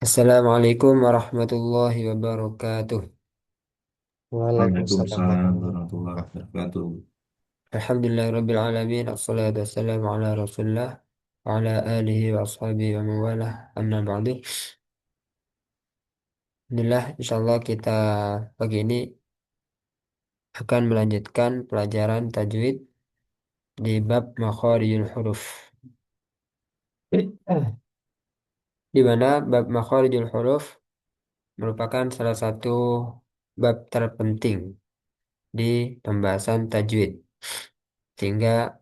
Assalamualaikum warahmatullahi wabarakatuh. Waalaikumsalam Waalaikumsalam warahmatullahi warahmatullahi wabarakatuh. wabarakatuh. Alhamdulillahirabbil alamin. Assalatu wassalamu ala Rasulillah wa ala alihi wa ashabihi wa mawalah. Amma ba'du. Alhamdulillah, insyaallah kita pagi ini akan melanjutkan pelajaran tajwid di bab makharijul huruf. Di mana bab makharijul huruf merupakan salah satu bab terpenting di pembahasan tajwid. Sehingga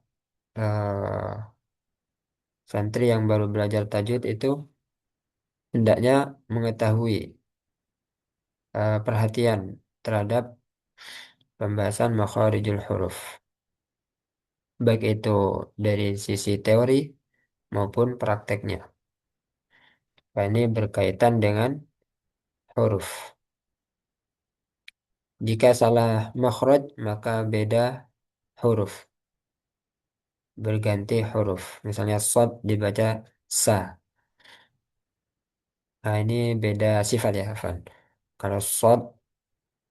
santri yang baru belajar tajwid itu hendaknya mengetahui perhatian terhadap pembahasan makharijul huruf, baik itu dari sisi teori maupun prakteknya. Nah, ini berkaitan dengan huruf. Jika salah makhraj, maka beda huruf, berganti huruf. Misalnya shad dibaca sa. Nah, ini beda sifat ya, Afan. Kalau shad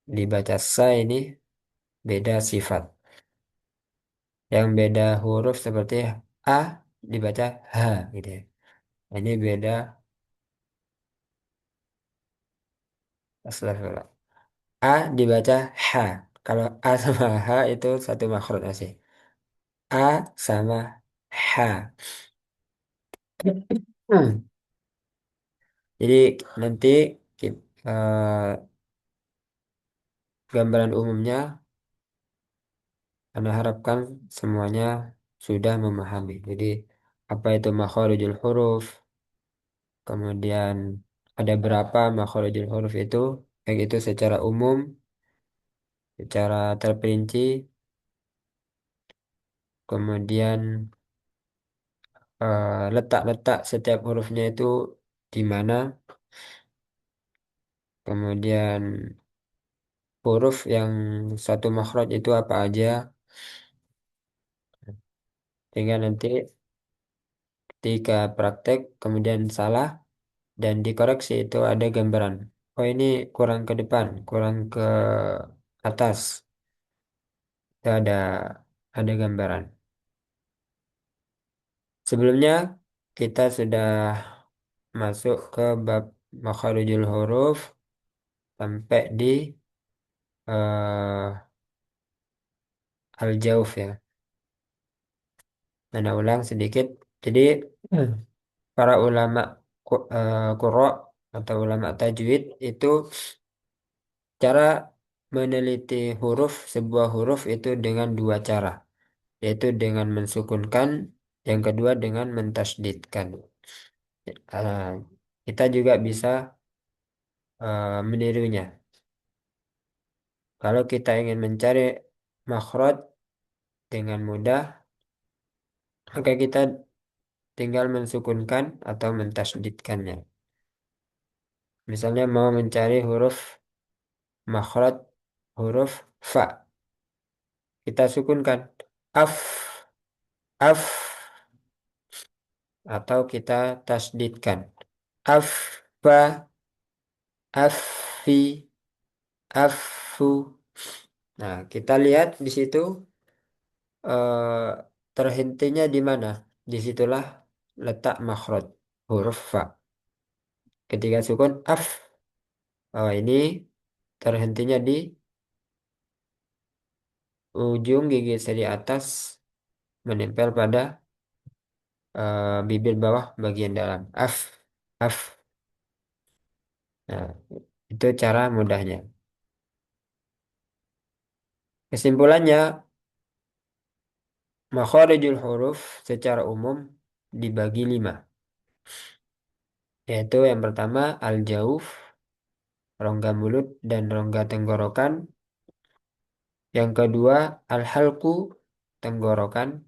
dibaca sa ini beda sifat. Yang beda huruf seperti A dibaca H gitu ya. Ini beda. Astagfirullah. A dibaca H. Kalau A sama H itu satu makhraj masih. A sama H. Hmm. Jadi nanti gambaran umumnya Anda harapkan semuanya sudah memahami. Jadi apa itu makharijul huruf, kemudian ada berapa makharijul huruf itu, baik itu secara umum, secara terperinci, kemudian letak-letak setiap hurufnya itu di mana, kemudian huruf yang satu makhraj itu apa aja, sehingga nanti ketika praktek kemudian salah dan dikoreksi itu ada gambaran. Oh ini kurang ke depan, kurang ke atas, itu ada gambaran. Sebelumnya kita sudah masuk ke bab makharijul huruf sampai di eh, al-jauf ya. Nah, ulang sedikit. Jadi para ulama qurra atau ulama tajwid itu cara meneliti huruf sebuah huruf itu dengan dua cara, yaitu dengan mensukunkan, yang kedua dengan mentasydidkan. Eh, kita juga bisa menirunya. Kalau kita ingin mencari makhraj dengan mudah, maka kita tinggal mensukunkan atau mentasydidkannya. Misalnya mau mencari huruf makhraj huruf fa, kita sukunkan af, af, atau kita tasdidkan af, fa, af, fi, afu. Nah, kita lihat di situ terhentinya di mana. Disitulah letak makhraj huruf fa. Ketika sukun af, ini terhentinya di ujung gigi seri atas menempel pada bibir bawah bagian dalam. Af, af. Nah, itu cara mudahnya. Kesimpulannya, makharijul huruf secara umum dibagi lima. Yaitu yang pertama al-jauf, rongga mulut dan rongga tenggorokan. Yang kedua al-halqu, tenggorokan.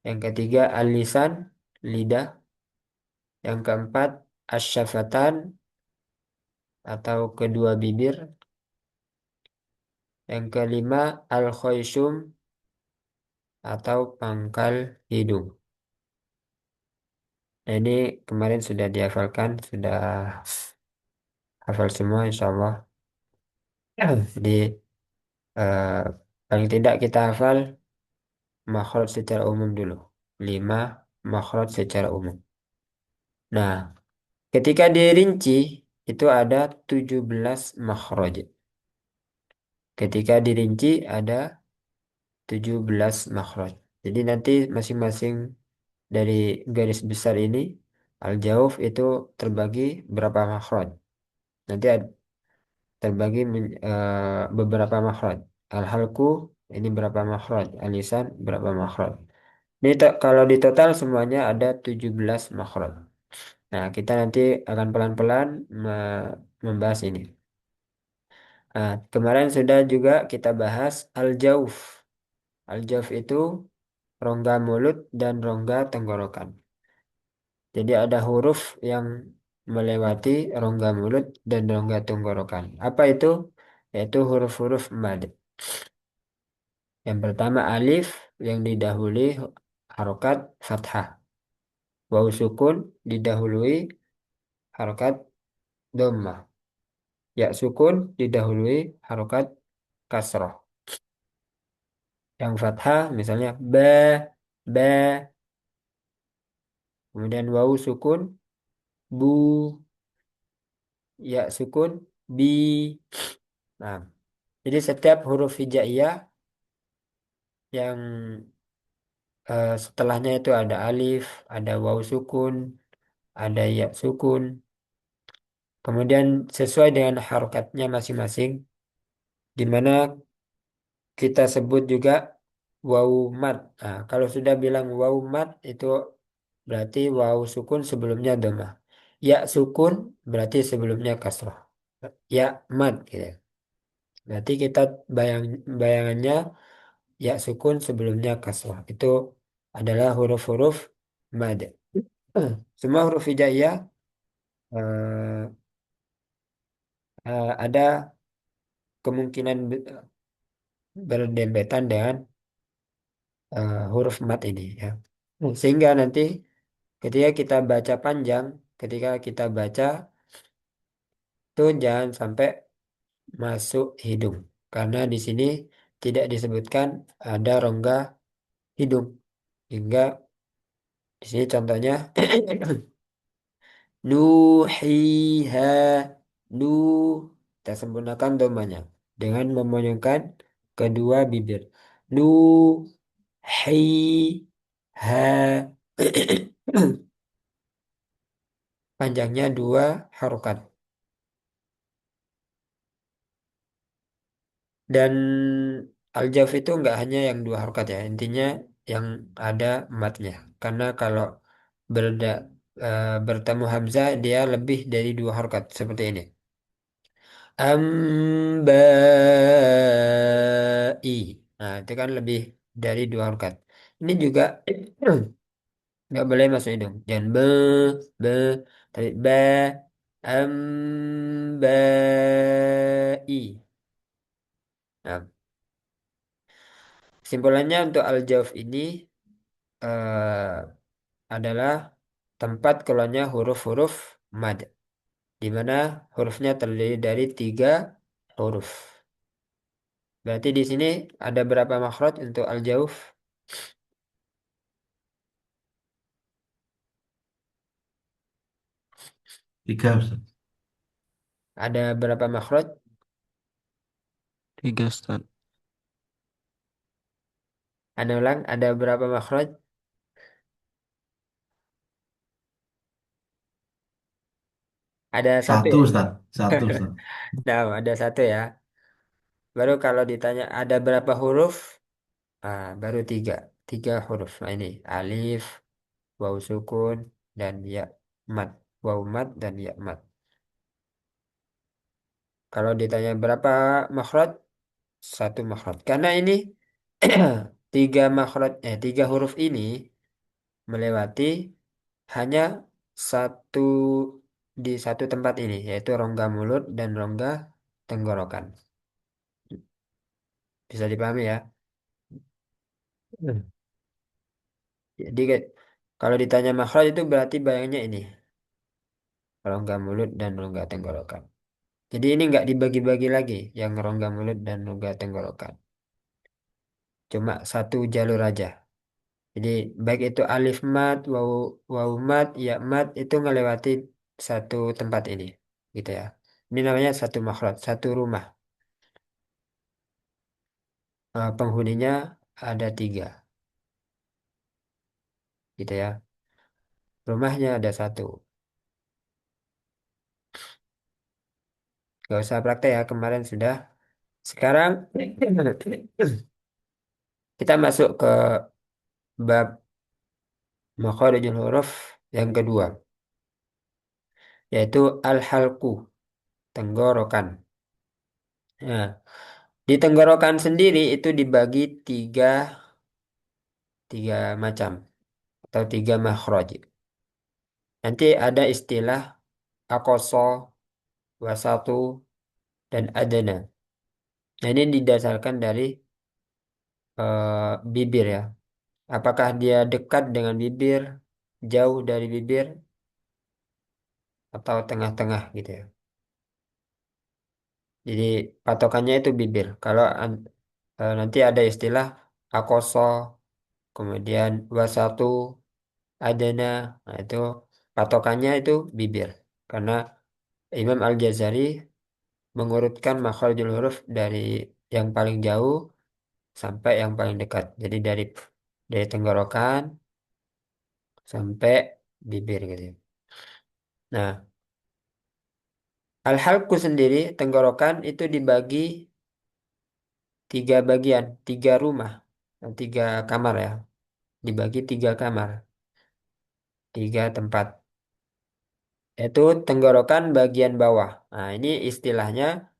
Yang ketiga al-lisan, lidah. Yang keempat asyafatan atau kedua bibir. Yang kelima al-khoysum atau pangkal hidung. Nah, ini kemarin sudah dihafalkan, sudah hafal semua insya Allah. Jadi eh, paling tidak kita hafal makhraj secara umum dulu. 5 makhraj secara umum. Nah, ketika dirinci itu ada 17 makhraj. Ketika dirinci ada 17 makhraj. Jadi nanti masing-masing dari garis besar ini al-jauf itu terbagi berapa makhraj. Nanti terbagi beberapa makhraj. Al-halku ini berapa makhraj. Al-lisan berapa makhraj. Ini kalau di total semuanya ada 17 makhraj. Nah, kita nanti akan pelan-pelan membahas ini. Nah, kemarin sudah juga kita bahas al-jauf. Al-jauf itu rongga mulut dan rongga tenggorokan. Jadi ada huruf yang melewati rongga mulut dan rongga tenggorokan. Apa itu? Yaitu huruf-huruf mad. Yang pertama alif yang didahului harokat fathah. Waw sukun didahului harokat dhammah. Ya sukun didahului harokat kasroh. Yang fathah misalnya ba, kemudian waw sukun bu, ya sukun bi. Nah, jadi setiap huruf hijaiyah yang setelahnya itu ada alif, ada waw sukun, ada ya sukun. Kemudian sesuai dengan harokatnya masing-masing, di mana kita sebut juga waw mat. Nah, kalau sudah bilang waw mat itu berarti waw sukun sebelumnya dhammah. Ya sukun berarti sebelumnya kasroh. Ya mat gitu. Berarti kita bayangannya ya sukun sebelumnya kasroh. Itu adalah huruf-huruf mad. Semua huruf hijaiyah eh, ada kemungkinan berdempetan dengan huruf mat ini ya. Sehingga nanti ketika kita baca panjang, ketika kita baca tuh jangan sampai masuk hidung. Karena di sini tidak disebutkan ada rongga hidung. Hingga di sini contohnya nuhiha nu kita sempurnakan domanya dengan memoyongkan kedua bibir. Nu hi ha panjangnya dua harokat. Dan aljaf itu nggak hanya yang dua harokat ya, intinya yang ada matnya. Karena kalau berda, bertemu hamzah dia lebih dari dua harokat seperti ini. Ambai. Nah, itu kan lebih dari dua harokat. Ini juga nggak boleh masuk hidung. Jangan be, tapi ba, ambai. Nah, kesimpulannya untuk al-jawf ini eh, adalah tempat keluarnya huruf-huruf mad, di mana hurufnya terdiri dari 3 huruf. Berarti di sini ada berapa makhraj untuk al-jawf? Tiga, Ustaz. Ada berapa makhraj? Tiga, Ustaz. Ada ulang, ada berapa makhraj? Ada satu Satu, ya? Ustaz. Satu, Ustaz. Nah, ada satu ya. Baru kalau ditanya ada berapa huruf? Baru 3. 3 huruf. Nah, ini alif, waw sukun, dan ya mat. Waw mat dan ya mat. Kalau ditanya berapa makhraj? 1 makhraj. Karena ini 3 huruf ini melewati hanya satu di satu tempat ini, yaitu rongga mulut dan rongga tenggorokan. Bisa dipahami ya? Hmm. Jadi Kalau ditanya makhraj itu berarti bayangnya ini, rongga mulut dan rongga tenggorokan. Jadi ini nggak dibagi-bagi lagi yang rongga mulut dan rongga tenggorokan. Cuma satu jalur aja. Jadi baik itu alif mat, wawu mat, ya mat itu ngelewati satu tempat ini, gitu ya. Ini namanya satu makhraj, satu rumah. Penghuninya ada tiga, gitu ya. Rumahnya ada satu. Gak usah praktek ya, kemarin sudah. Sekarang kita masuk ke bab makharijul huruf yang kedua, yaitu al-halqu, tenggorokan. Nah, di tenggorokan sendiri itu dibagi tiga macam atau tiga makhraj. Nanti ada istilah akoso, wasatu, dan adana. Nah, ini didasarkan dari bibir ya. Apakah dia dekat dengan bibir, jauh dari bibir, atau tengah-tengah gitu ya. Jadi patokannya itu bibir. Kalau nanti ada istilah akoso, kemudian wasatu, adana, nah itu patokannya itu bibir. Karena Imam Al-Jazari mengurutkan makharijul huruf dari yang paling jauh sampai yang paling dekat. Jadi dari tenggorokan sampai bibir gitu. Nah, al-halqu sendiri tenggorokan itu dibagi tiga bagian, tiga rumah, tiga kamar ya. Dibagi tiga kamar, tiga tempat. Yaitu tenggorokan bagian bawah. Nah, ini istilahnya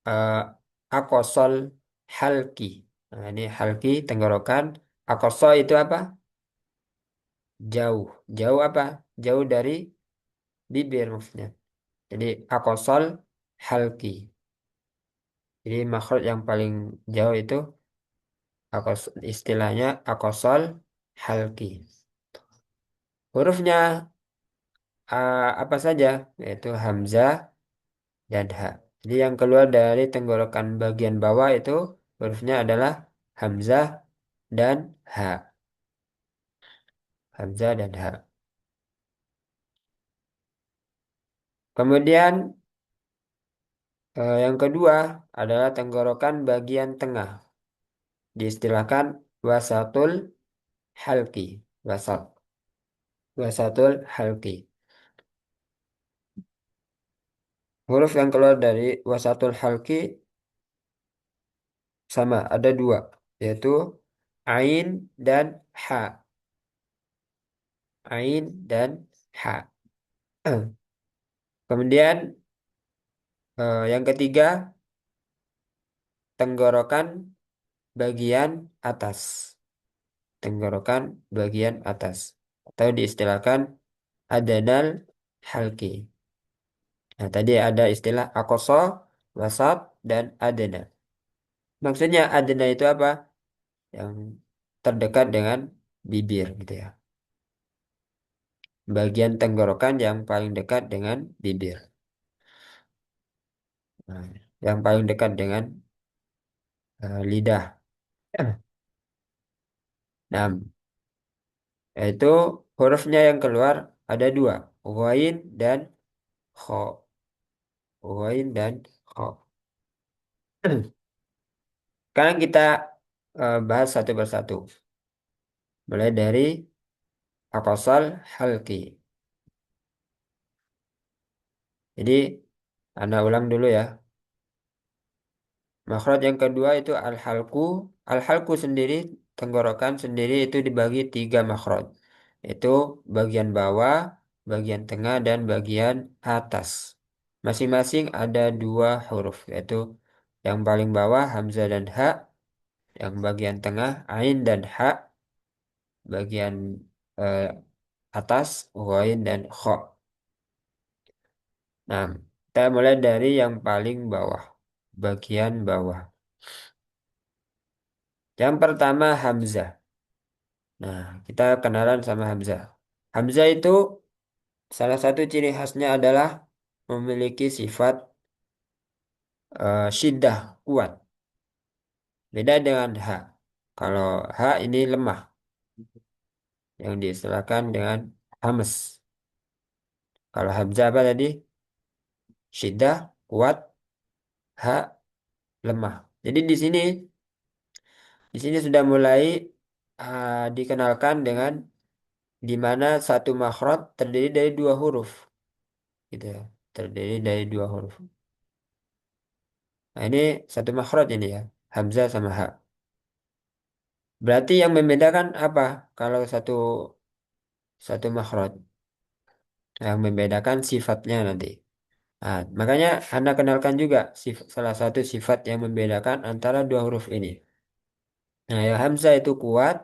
eh, akosol halki. Nah, ini halki tenggorokan. Akoso itu apa? Jauh. Jauh apa? Jauh dari bibir maksudnya. Jadi akosol halki. Jadi makhraj yang paling jauh itu istilahnya akosol halki. Hurufnya apa saja? Yaitu hamzah dan ha. Jadi yang keluar dari tenggorokan bagian bawah itu hurufnya adalah hamzah dan ha. Hamzah dan ha. Kemudian yang kedua adalah tenggorokan bagian tengah. Diistilahkan wasatul halki. Wasat. Wasatul halki. Huruf yang keluar dari wasatul halki sama, ada dua, yaitu ain dan ha. Ain dan ha. Kemudian yang ketiga, tenggorokan bagian atas. Tenggorokan bagian atas. Atau diistilahkan adanal halki. Nah, tadi ada istilah akoso, wasat, dan adana. Maksudnya adana itu apa? Yang terdekat dengan bibir gitu ya. Bagian tenggorokan yang paling dekat dengan bibir. Nah, yang paling dekat dengan lidah. Nah, yaitu hurufnya yang keluar ada dua, ghain dan kho. Ghain dan kho. Sekarang kita bahas satu persatu. Mulai dari akosal halki. Jadi, Anda ulang dulu ya. Makhraj yang kedua itu al-halku. Al-halku sendiri, tenggorokan sendiri itu dibagi tiga makhraj. Itu bagian bawah, bagian tengah, dan bagian atas. Masing-masing ada dua huruf, yaitu yang paling bawah hamzah dan ha, yang bagian tengah ain dan ha, bagian eh, atas ghain dan kha. Nah, kita mulai dari yang paling bawah, bagian bawah. Yang pertama hamzah. Nah, kita kenalan sama Hamzah. Hamzah itu salah satu ciri khasnya adalah memiliki sifat syiddah, kuat. Beda dengan H. Kalau H ini lemah, yang diistilahkan dengan hamas. Kalau Hamzah apa tadi? Syiddah, kuat, H, lemah. Jadi di sini sudah mulai dikenalkan dengan di mana satu makhraj terdiri dari dua huruf, gitu ya. Terdiri dari dua huruf. Nah, ini satu makhraj ini ya, Hamzah sama H. Berarti yang membedakan apa? Kalau satu satu makhraj, yang membedakan sifatnya nanti. Nah, makanya Anda kenalkan juga salah satu sifat yang membedakan antara dua huruf ini. Nah, yang Hamzah itu kuat,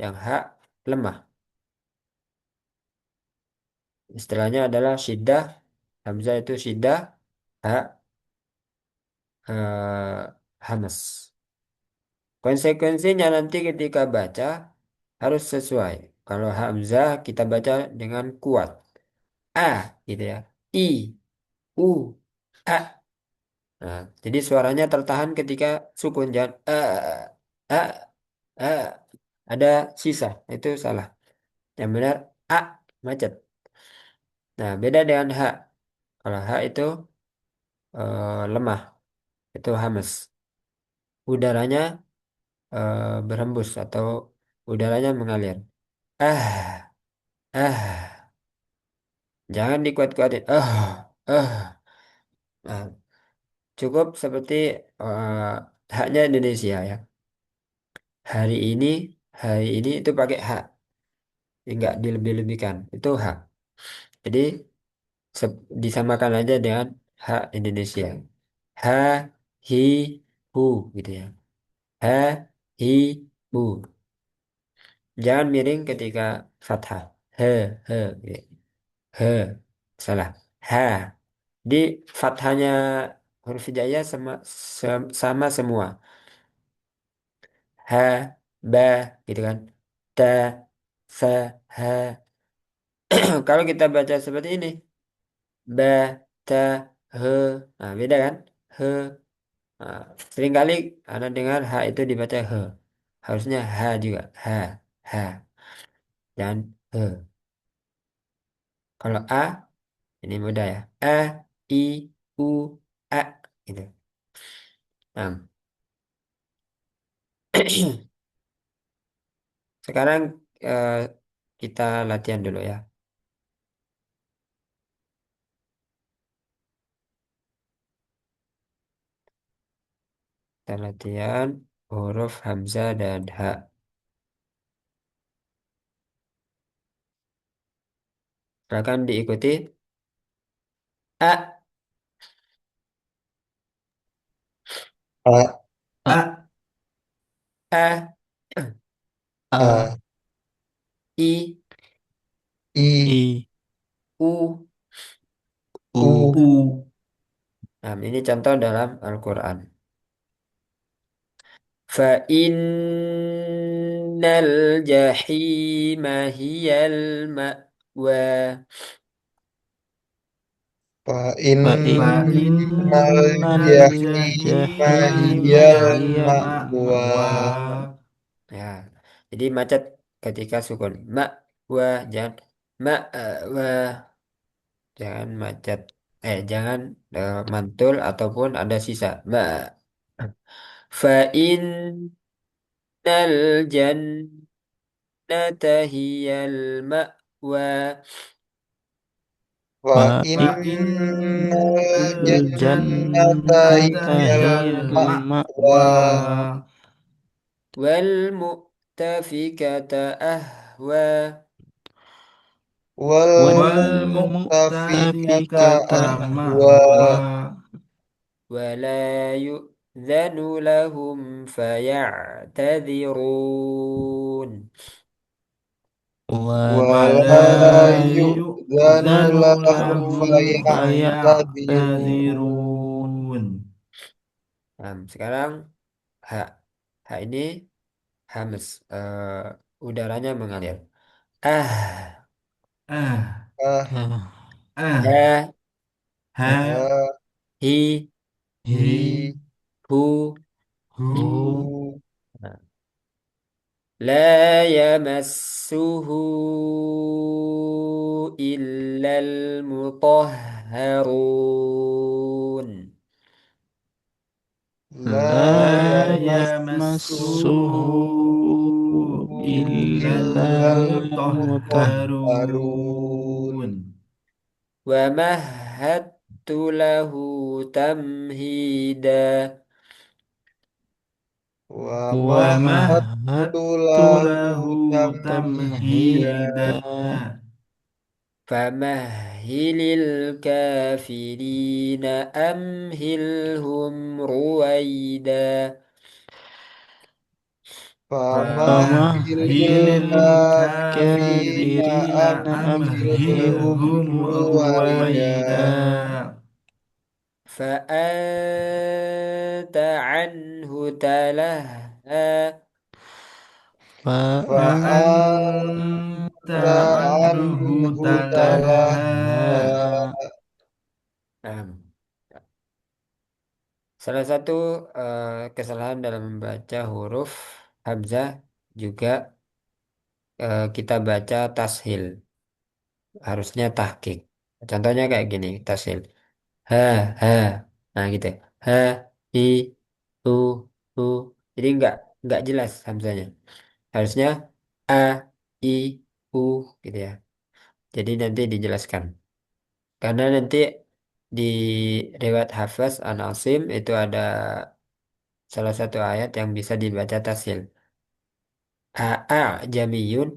yang H lemah. Istilahnya adalah syiddah, Hamzah itu syiddah, H hamas. Konsekuensinya nanti ketika baca harus sesuai. Kalau Hamzah kita baca dengan kuat. A gitu ya. I, U, A. Nah, jadi suaranya tertahan ketika sukun jangan a, a. Ada sisa, itu salah. Yang benar A macet. Nah, beda dengan H. Kalau H itu lemah, itu hamas. Udaranya berhembus atau udaranya mengalir. Ah, ah. Jangan dikuat-kuatin. Nah, cukup seperti haknya Indonesia ya. Hari ini, hari ini itu pakai hak, enggak dilebih-lebihkan. Itu hak. Jadi disamakan aja dengan hak Indonesia. Ha, hi, hu gitu ya. Ha, hi, hu. Jangan miring ketika fathah. He, he, gitu. He, salah. Ha. Di fathahnya huruf hijaiyah sama semua. Ha, ba, gitu kan. Ta, sa, ha. Kalau kita baca seperti ini, ba, ta, he. Nah, beda kan? He. Nah, seringkali Anda dengar ha itu dibaca he. Harusnya ha juga. Ha, ha. Dan he. Kalau a, ini mudah ya. A, I, U, A. Gitu. Nah, sekarang eh, kita latihan dulu ya. Kita latihan huruf Hamzah dan H. Silakan diikuti. A, A, A, A, A, A, I, I, I, U. U, U, U, Nah, ini contoh dalam Al-Quran. Fa'innal jahima hiyal ma'wa. Fa Fa Fa innal innal innal jahima jahima jahima hiyal hiyal hiya ma'wa. ma'wa. Ya, jadi macet ketika sukun. Ma'wa, jangan ma'wa. Jangan macet. Jangan mantul ataupun ada sisa. Fa'innal hiyal ma'wa. Fa Fa Fa innal innal innal jannata jannata jannata hiyal hiyal hiyal ma'wa. ma'wa ma'wa. Wal mu'tafikata ahwa. Wal wal Wal mu'tafikata mu'tafikata mu'tafikata ahwa. mahwa. ahwa ولا يؤذن لهم فيعتذرون. Wala wala Wala yu'zanu yu'zanu yu'zanu lahum lahum lahum faya'tadzirun. faya'tadzirun. Nah, sekarang hak hak ini hamas. udaranya mengalir. Ah, Ah, ah, ah, ah, ha, ha, ha, hi, hi, hi, hu. hu. hu, hu, Nah, لا يمسه إلا المطهرون. la la La yamassuhu yamassuhu yamassuhu illal illal illal mutahharun. mutahharun. ومهدت له تمهيدا. Wa Wa wa mahattu mahattu lahu lahu tamhida. tamhida. فمهل الكافرين أمهلهم رويدا. Famahhilil Famahhilil famahilil kafirina kafirina kafirina amhilhum amhilhum amhilhum ruwaida. ruwaida ruwaida. فأنت عنه تلهى. Fa'anta Fa'anta anhu anhu talaha. talaha. Nah, salah satu kesalahan dalam membaca huruf hamzah juga kita baca tashil, harusnya tahqiq. Contohnya kayak gini, tashil. Ha, ha. Nah, gitu. Ha, hi, hu, hu. Jadi nggak jelas hamzanya. Harusnya a, i, u gitu ya. Jadi nanti dijelaskan. Karena nanti di riwayat Hafs an Asim itu ada salah satu ayat yang bisa dibaca tasil. A jamiyun,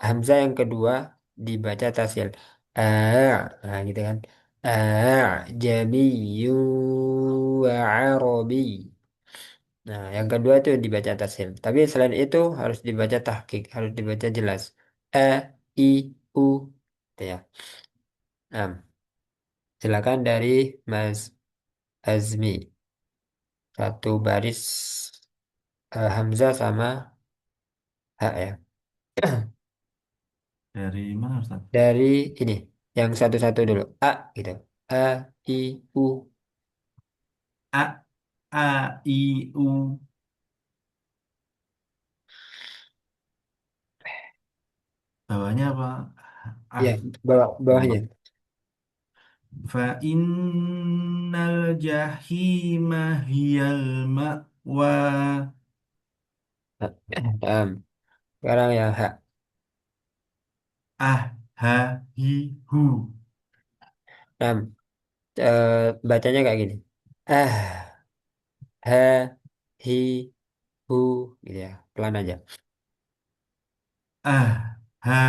hamzah yang kedua dibaca tasil. A, nah gitu kan. A jamiyun wa arabi. Nah, yang kedua itu dibaca tasil. Tapi selain itu harus dibaca tahqiq, harus dibaca jelas. A, I, U. Gitu ya. Nah, silakan dari Mas Azmi. Satu baris hamzah sama H ya. Dari mana Ustaz? Dari ini, yang satu-satu dulu. A gitu. A, I, U. A, A, I, U. Bawahnya apa? Ya, Ah, bawahnya. bawah. Fa innal jahima hiyal ma'wa. Sekarang yang H. Ah, ha, hi, hu. Nah, bacanya kayak gini. Ah, ha, hi, hu. Gitu ya. Pelan aja. Ah, ha,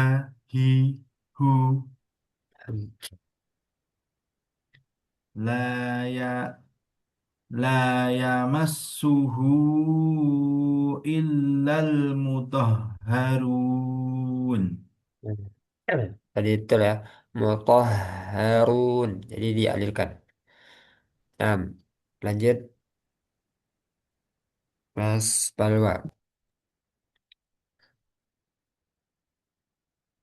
hi, hu. Hmm. La ya la yamassuhu illal mutahharun. Tadi itu ya. Mutahharun. Jadi dialirkan. Nah, lanjut. Mas Balwa.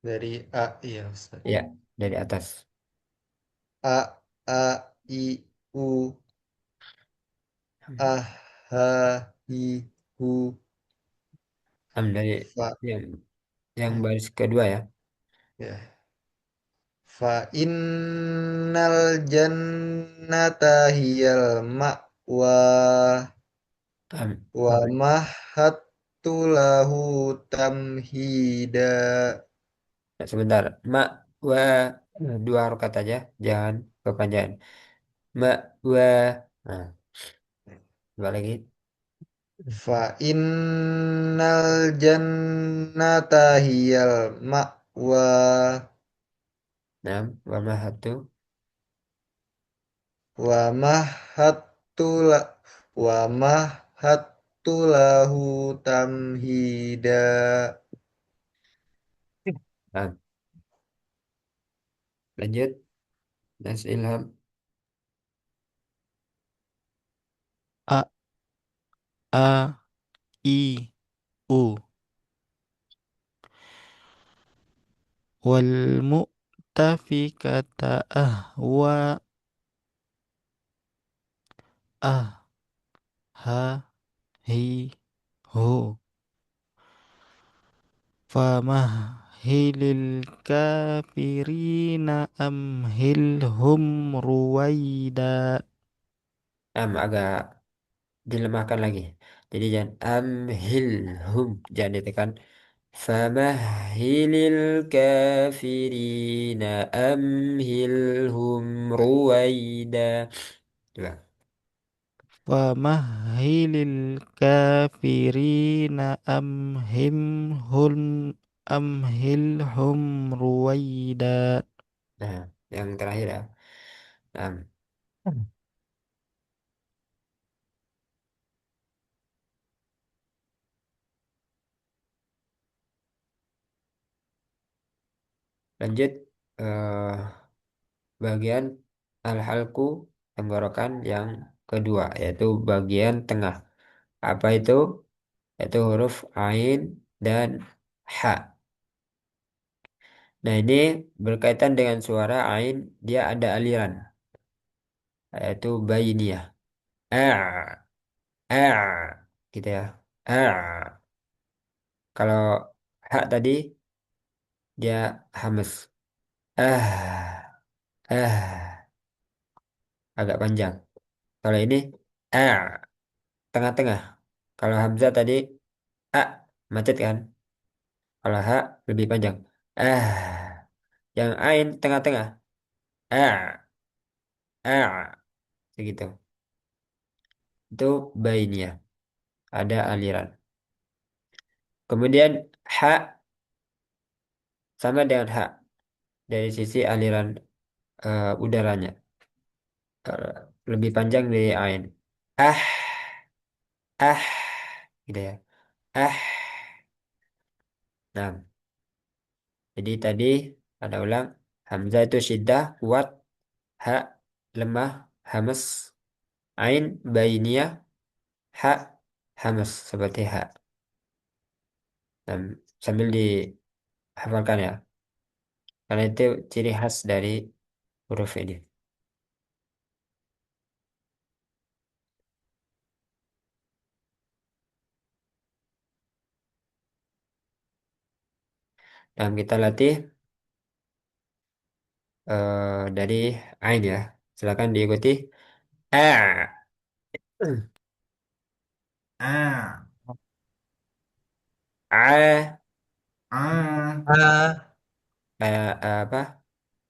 Dari A ya Ustaz. Ya, dari atas. A, A, I, U, ah, ha, hi, hu, Dari fa, yang baris kedua ya. ya. Fa innal jannata hiyal ma'wa wa Apa? mahattu lahu tamhida. Ya, sebentar. Ma wa dua harokat aja, jangan kepanjangan. Ma wa. Nah, dua lagi. Fa innal jannata hiyal ma'wa Nah, wa ma hatu. wa mahattu la wa mahattu lahu tamhida. Nah, lanjut. Mas Ilham. a a i u wal mu'tafikata ahwa ah ha hi ho famahhilil kafirina amhilhum ruwaida. Agak dilemahkan lagi. Jadi jangan amhilhum, jangan ditekan. Famahhilil kafirina amhilhum ruwaida. Coba. Famahhilil kafirina amhilhum ruwaida. Nah, yang terakhir ya. Nah, lanjut eh, bagian al-halku tenggorokan yang kedua, yaitu bagian tengah. Apa itu? Yaitu huruf ain dan ha. Nah, ini berkaitan dengan suara ain, dia ada aliran, yaitu bainiyah. A, a, gitu ya. A. Kalau ha tadi dia hamas. Ah, agak panjang. Kalau ini a, tengah-tengah. Kalau hamzah tadi a, macet kan? Kalau ha lebih panjang. Yang ain tengah-tengah. Ah, segitu. Itu bainiyah, ada aliran. Kemudian ha sama dengan ha dari sisi aliran udaranya. Eh, Lebih panjang dari ain. Ah, ah, gitu ya. Ah. Nah, jadi tadi ada ulang. Hamzah itu syiddah, kuat. Ha, lemah, hamas. Ain, bainiyah. Ha, hamas. Seperti ha. Dan sambil dihafalkan ya. Karena itu ciri khas dari huruf ini. Dan kita latih dari Ain ya. Silakan diikuti. A. A, A. A, A, Apa?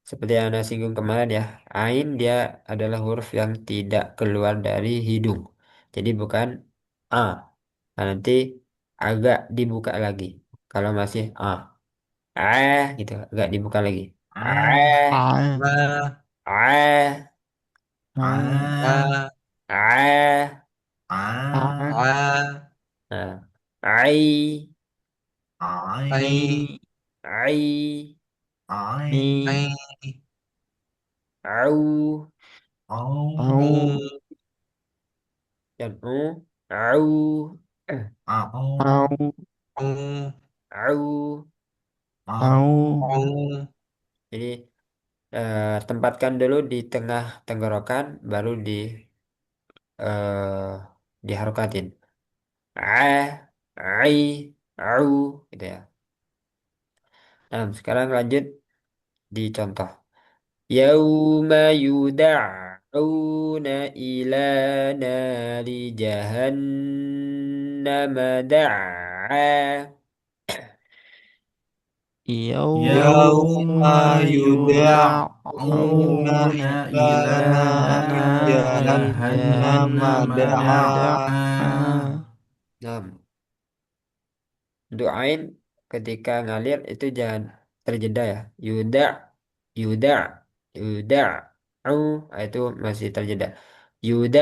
Seperti yang Anda singgung kemarin ya. Ain dia adalah huruf yang tidak keluar dari hidung. Jadi bukan A. Nah, nanti agak dibuka lagi. Kalau masih A. A gitu. Agak dibuka lagi. A. A, A, A. A, A, A, A. A, A, A, Nah. Ai. I, I, I, Ai. I, I, I, Au. O, Au, O, Dan U. Au. Ao, Au, O, Au. Au, Ao, O, Jadi tempatkan dulu di tengah tenggorokan, baru eh, diharokatin. A, ai, au, gitu ya. Nah, sekarang lanjut dicontoh. Yauma yuda'una ila nari jahannam da'a. Yauma Yauma Yauma yuda'una yudha'una yud'auna ila ila ila nari nari nari jahannam jahannam jahannama da'a. da'a. da'a. Nah, doain ketika ngalir itu jangan terjeda ya. Yuda, yuda, yuda, itu masih terjeda. Yuda,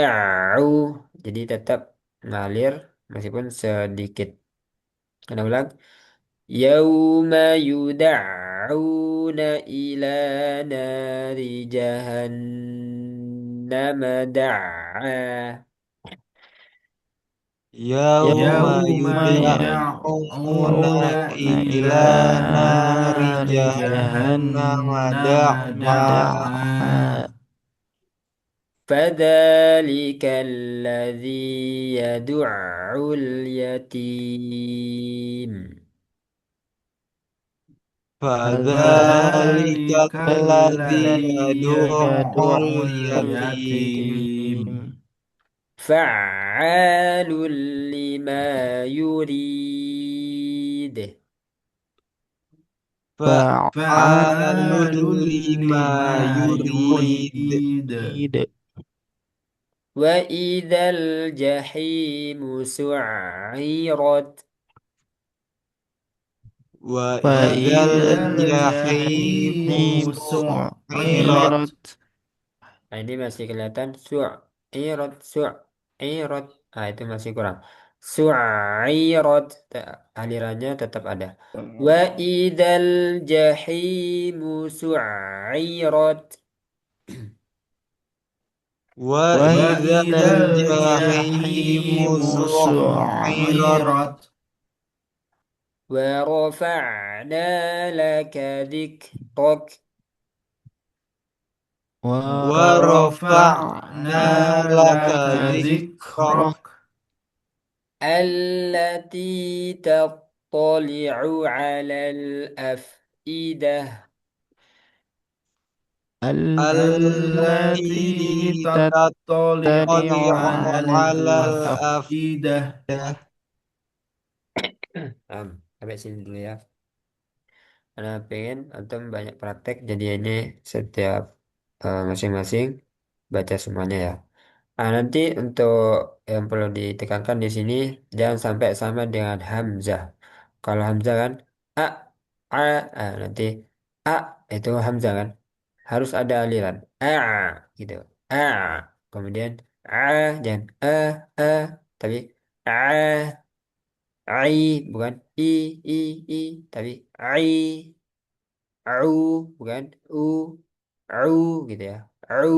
jadi tetap ngalir meskipun sedikit. Karena ulang. Yauma yuda'una ila nari jahannam da'a. Yauma Yauma yuda'una yad'una ila ila nari nari jahannam جهنم jahannama da'a. da'a. دعا فذلك الذي يدع اليتيم Fadzalika فذلك alladzi الذي يدع yadu'ul Yad'ul yatim. اليتيم yatim. فعال لما يريد Fa'alun فعال lima لما yurid. يريد وإذا الجحيم سعرت Wa idzal فإذا وإذا jahimu الجحيم الجحيم su'irat. سعرت Nah, ini masih kelihatan su'irat. Nah, itu masih kurang. Su'irat. Alirannya tetap ada. Wa idzal jahimu su'irat. Wa وإذا idzal وإذا jahimu الجحيم su'irat. سعرت ورفعنا لك ذكرك Wa rafa'na ورفعنا laka لك dzikrak. ذكرك التي تطلع على الأفئدة Allati التي التي تطلع tattali'u على على 'alal الأفئدة. الأفئدة afidah. Sampai sini dulu ya. Karena pengen atau banyak praktek, jadi ini setiap masing-masing baca semuanya ya. Nah, nanti untuk yang perlu ditekankan di sini jangan sampai sama dengan hamzah. Kalau hamzah kan a a, nanti a itu hamzah kan harus ada aliran gitu. A kemudian a jangan a tapi a ai bukan i i tapi ai au bukan au gitu ya. Au.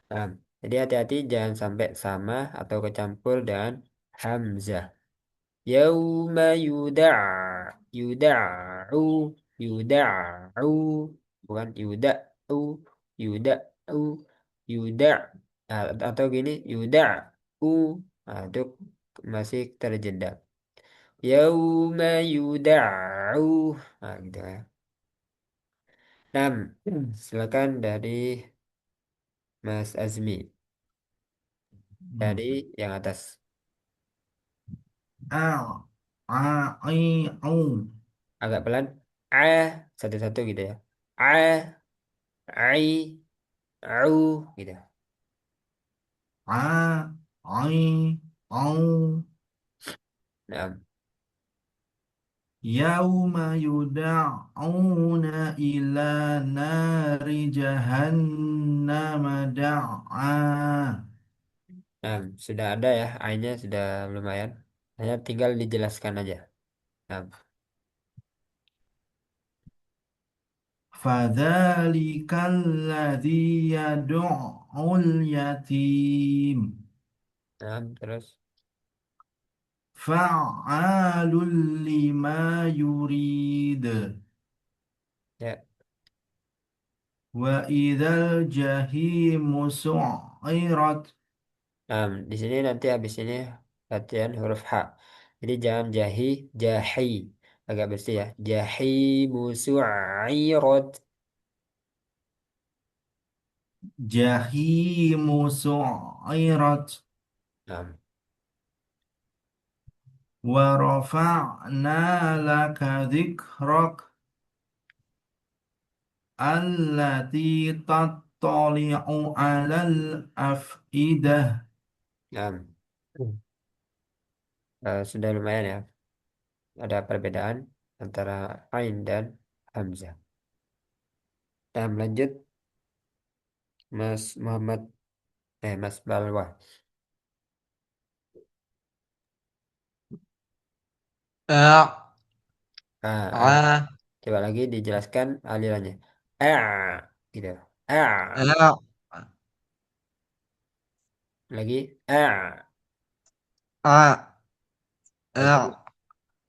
Paham? Jadi hati-hati jangan sampai sama atau kecampur dengan hamzah. Yauma yuda'u yuda'u bukan yuda'u yuda' atau gini yuda'u itu masih terjeda. Yauma yuda'u gitu ya. 6. Silakan dari Mas Azmi dari yang atas. A I U Agak pelan a satu-satu gitu ya a ai au gitu. A I U Nah, يوم يدعون إلى نار جهنم دعا sudah ada ya a-nya sudah lumayan, hanya tinggal dijelaskan aja. Nah, فذلك الذي يدع اليتيم terus فعال لما يريد ya. وإذا الجحيم سعرت Di sini nanti habis ini latihan huruf H, jadi jangan jahi agak bersih ya jahi musu'irot. جحيم سعرت Nah, ورفعنا لك ذكرك التي تطلع على الأفئدة nah. Sudah lumayan ya, ada perbedaan antara ain dan hamzah. Nah, lanjut Mas Muhammad, Mas Balwa. A Ah, ah. a Coba lagi dijelaskan alirannya. Ah, gitu. Ah, a Lagi A. lagi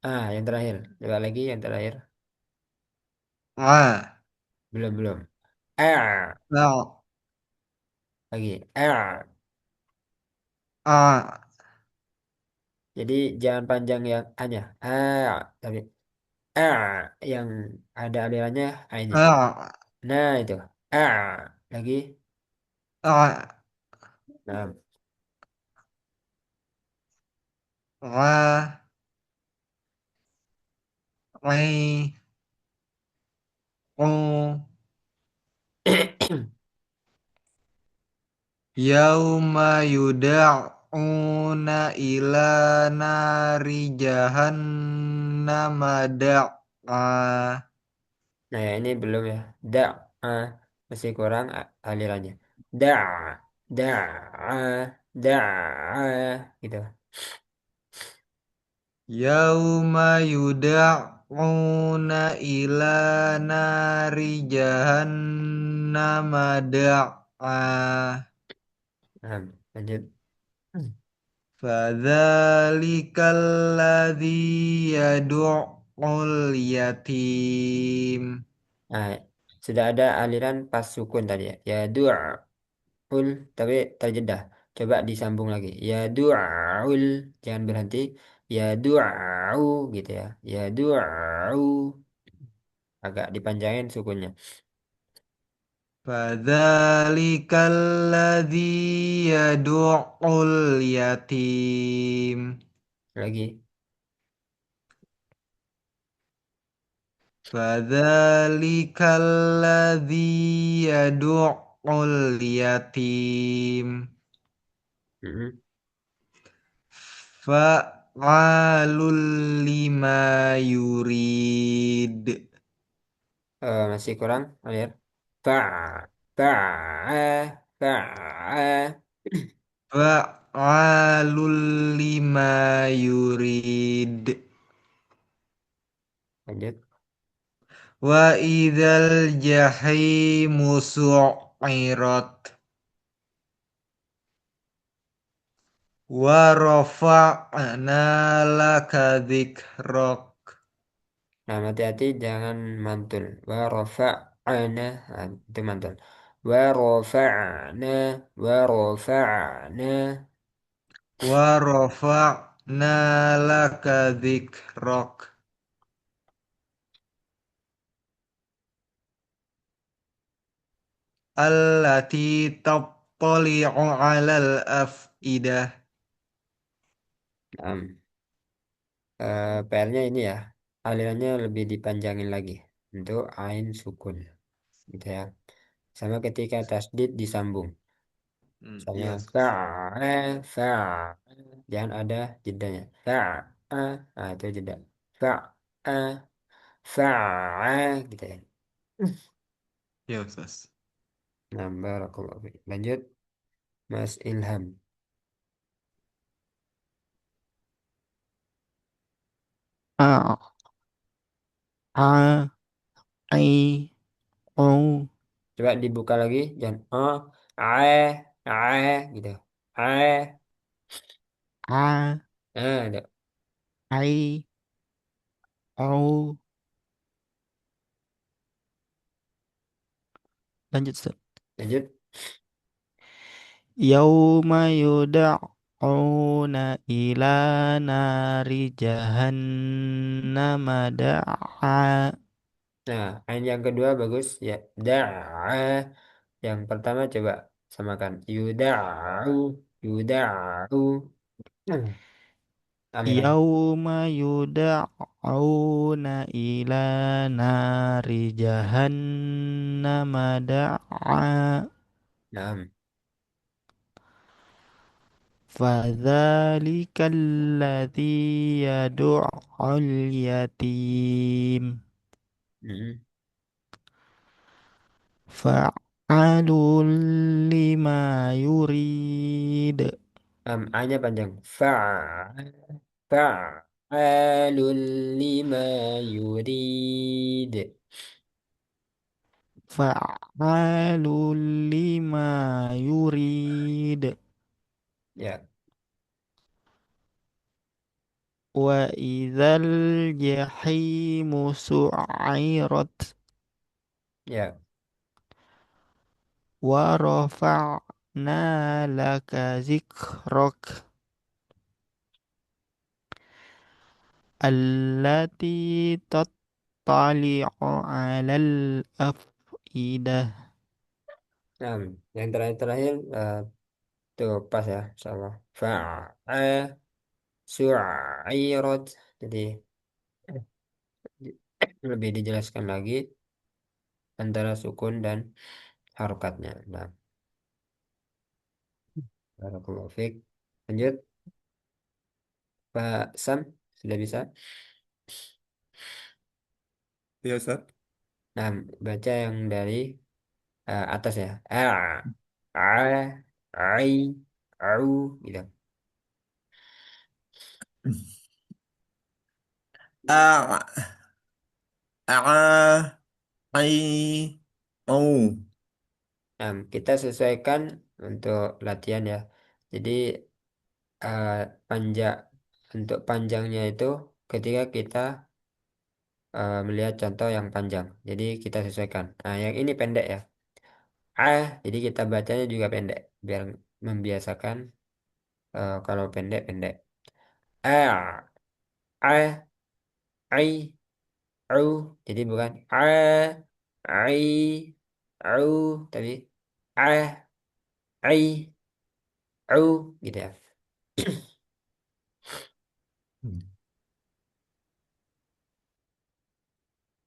A. yang terakhir. Coba lagi yang terakhir. A. Belum belum. A. Lagi A. Jadi jangan panjang yang A-nya. Tapi yang ada alirannya A-nya. A. Nah, itu. Lagi. A. Nah, A. Ai. O. Yauma yuda'una ila nari jahannama da'a. nah ya ini belum ya. Ah, masih kurang alirannya. Da, da, da, gitu. Yauma yuda'una ila nari jahannama da'a. Nah, lanjut. Fadzalikal ladzi yad'ul yatim. Nah, sudah ada aliran pas sukun tadi ya. Ya du'ul, tapi terjeda. Coba disambung lagi. Ya du'ul, jangan berhenti. Ya du'au gitu ya. Ya du'au, agak dipanjangin sukunnya. Fadzalikal ladzi yad'ul yatim. Lagi. Fadzalikal ladzi yad'ul yatim. Mm-mm. Fa'alul lima yurid. Masih kurang alir. Fa, fa, fa, Fa'alul lima yurid. lanjut. Wa idzal jahimu su'irat. Wa rafa'na laka dzikrak. Nah, hati-hati jangan mantul. Wa rafa'na, nah, itu mantul. Wa rafa'na, wa rafa'na. Wa rafa'na laka dzikrak. Allati tattali'u 'alal af'idah. Nah, PR-nya ini ya, alirannya lebih dipanjangin lagi untuk ain sukun, gitu ya. Sama ketika tasdid disambung. Misalnya Iya, Ustaz. fa, jangan ada jedanya. Nah itu jeda. Fa'a, fa'a, gitu ya. Iya, Ustaz. Nah, barakallahu fiik. Lanjut, Mas Ilham. A, A, I, O, Coba dibuka lagi, jangan gitu. A, Ada. I, O. Lanjut, Ustaz. Lanjut. Yauma yuda'una ila nari jahannama da'a. Nah, ain yang kedua bagus ya. Da'a. Yang pertama coba samakan. Yuda'u, yuda'u. Hmm, aliran. Yauma yuda'una ila nari jahannama da'a. Nah, Fadzalika alladzi yad'ul yatim. hmm. Fa'alul lima yurid. A-nya panjang. Fa'alul lima yurid. Fa'alul lima yurid. Ya, Wa idzal jahimu su'irat. ya, Wa rafa'na laka zikrak. Allati tattali'u 'alal af'idah. nah, yang terakhir tuh pas ya, insyaallah. Fa'a su'irat. Jadi lebih dijelaskan lagi antara sukun dan harokatnya. Nah, barakallahu fiik. Lanjut, Pak Sam, sudah bisa? Ya, Ustaz. Nah, baca yang dari atas ya. A, ai, au, gitu. A, A, I, O. Nah, kita sesuaikan untuk latihan ya. Jadi eh, panjang untuk panjangnya itu ketika kita melihat contoh yang panjang. Jadi kita sesuaikan. Nah, yang ini pendek ya. Jadi kita bacanya juga pendek biar membiasakan kalau pendek pendek. A, a, ai, au. Jadi bukan ai, au, tapi a, ai, au gitu ya.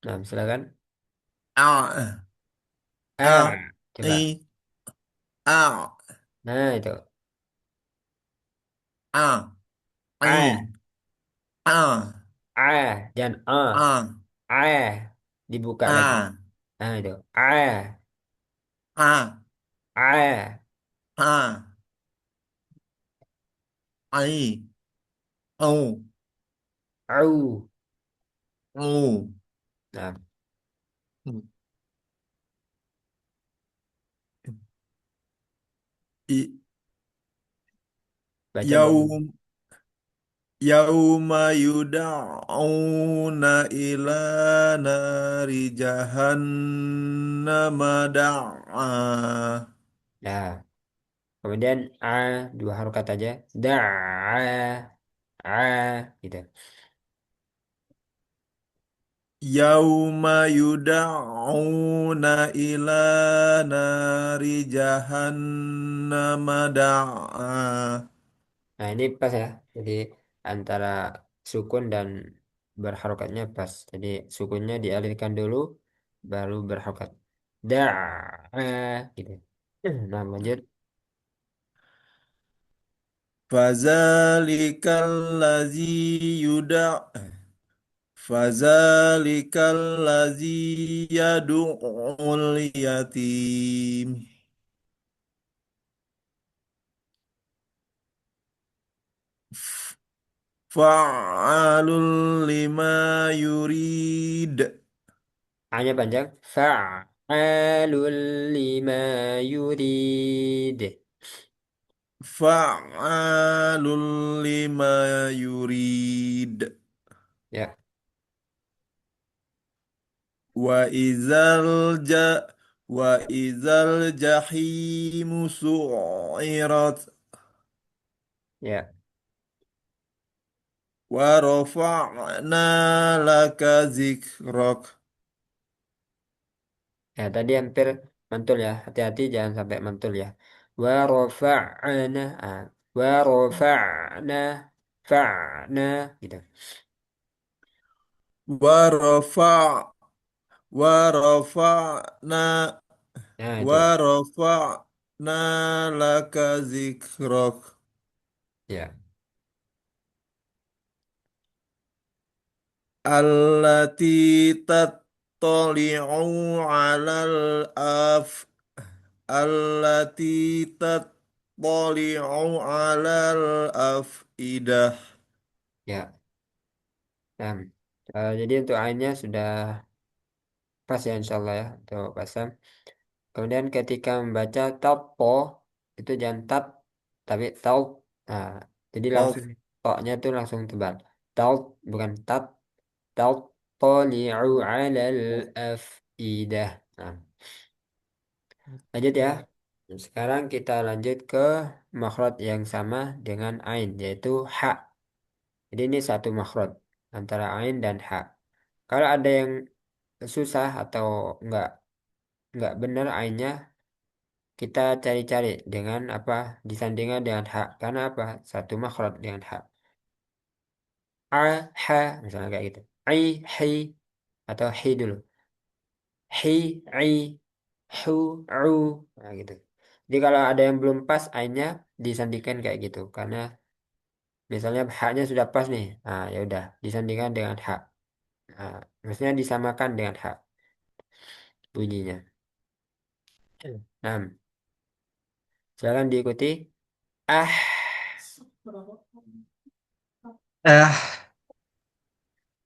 Nah, silakan. A, A, Coba. I, A, Nah, itu. A, A, I, A, jangan A, A, dibuka lagi. A, Nah, itu. A, A, A, I, O, au. O. Nah, I- baca dari. Yaum Yauma yuda'una ila nari jahannam da'a. Nah, kemudian dua harokat aja. Gitu. Yauma yuda'una ila nari jahannam da'a. Nah, ini pas ya. Jadi antara sukun dan berharokatnya pas. Jadi sukunnya dialihkan dulu, baru berharokat. Gitu. Nah, lanjut. Fazalikal ladzi Fazalikal ladzi yadu'ul yatim. Fa'alul lima yurid. Hanya panjang. Fa'alul lima yurid. Fa'alul lima yurid. Ya, Wa izal ja wa izal jahimu su'irat. ya. Wa rafa'na laka zikrak. Ya, tadi hampir mantul ya. Hati-hati jangan sampai mantul ya. Wa rafa'na. Wa rafa'na. Fa'na. Gitu. Wa rafa' wa rafa'na Nah, itu. wa rafa'na laka zikrak. Ya, Allati tattali'u 'alal af allati tattali'u 'alal afidah. ya. Nah, jadi untuk A-nya sudah pas ya insya Allah ya. Untuk pasang. Kemudian ketika membaca topo, itu jangan tat, tapi tau. Nah, jadi langsung Of. toknya tuh langsung tebal. Tal bukan tat. Tal tali'u 'alal af'idah. Nah, lanjut ya. Sekarang kita lanjut ke makhraj yang sama dengan ain yaitu ha. Jadi ini satu makhraj antara ain dan ha. Kalau ada yang susah atau nggak nggak benar ainnya, kita cari-cari dengan apa disandingkan dengan ha. Karena apa? Satu makhraj dengan ha. A, ha, misalnya kayak gitu. I, hi, atau hi dulu. Hi, i, hu, u. Nah, gitu. Jadi kalau ada yang belum pas ainnya disandingkan kayak gitu. Karena misalnya haknya sudah pas nih. Nah, ya udah disandingkan dengan hak. Nah, maksudnya disamakan dengan hak bunyinya. Nah, silakan diikuti. Ah, Ah.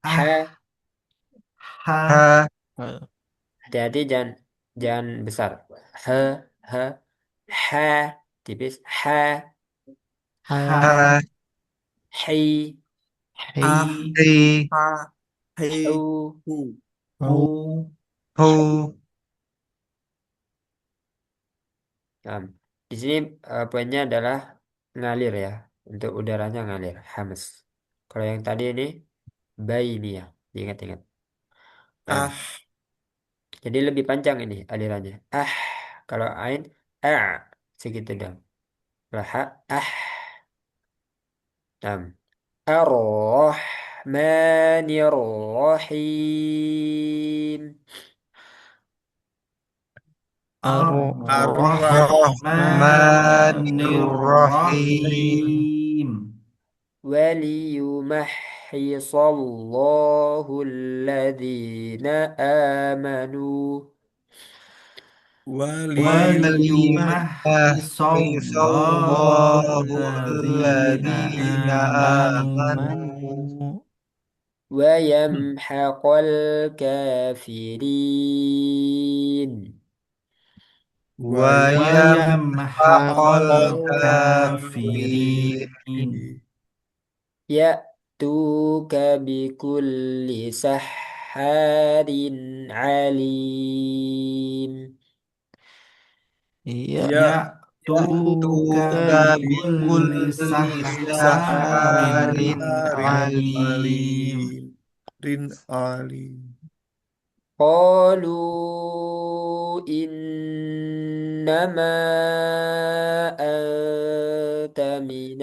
ha, Ah, ha, Ha. Ha, hati-hati jangan jangan besar. Ha, ha, ha, tipis. Ha, ha, ha, Ha. hi, Ah. hi, Hi. Ha. Hi. hu. Hu. hu, hu, Hu. Nah, di sini poinnya adalah ngalir ya. Untuk udaranya ngalir, hamas. Kalau yang tadi ini baini ya, diingat-ingat. Nah, Ah. jadi lebih panjang ini alirannya. Ah, kalau ain, ah, segitu dong. Kalau ha, ah, nam. Ar-Rahmanir Rahim. Ar-Rahmanir Ar-Rahmanir-Rahim. Rahim. وليمحص الله الذين آمنوا وليمحص Waliyumahhisallahu الذين alladhina آمنوا amanu. manu, ويمحق الكافرين Wa ويمحق yamhaqal الكافرين kafirin. يأتوك بكل سحار عليم ya Ya يأتوك tuka بكل bikulli سحار saharin saharin عليم alim. Rin alim. قالوا إنما أنت من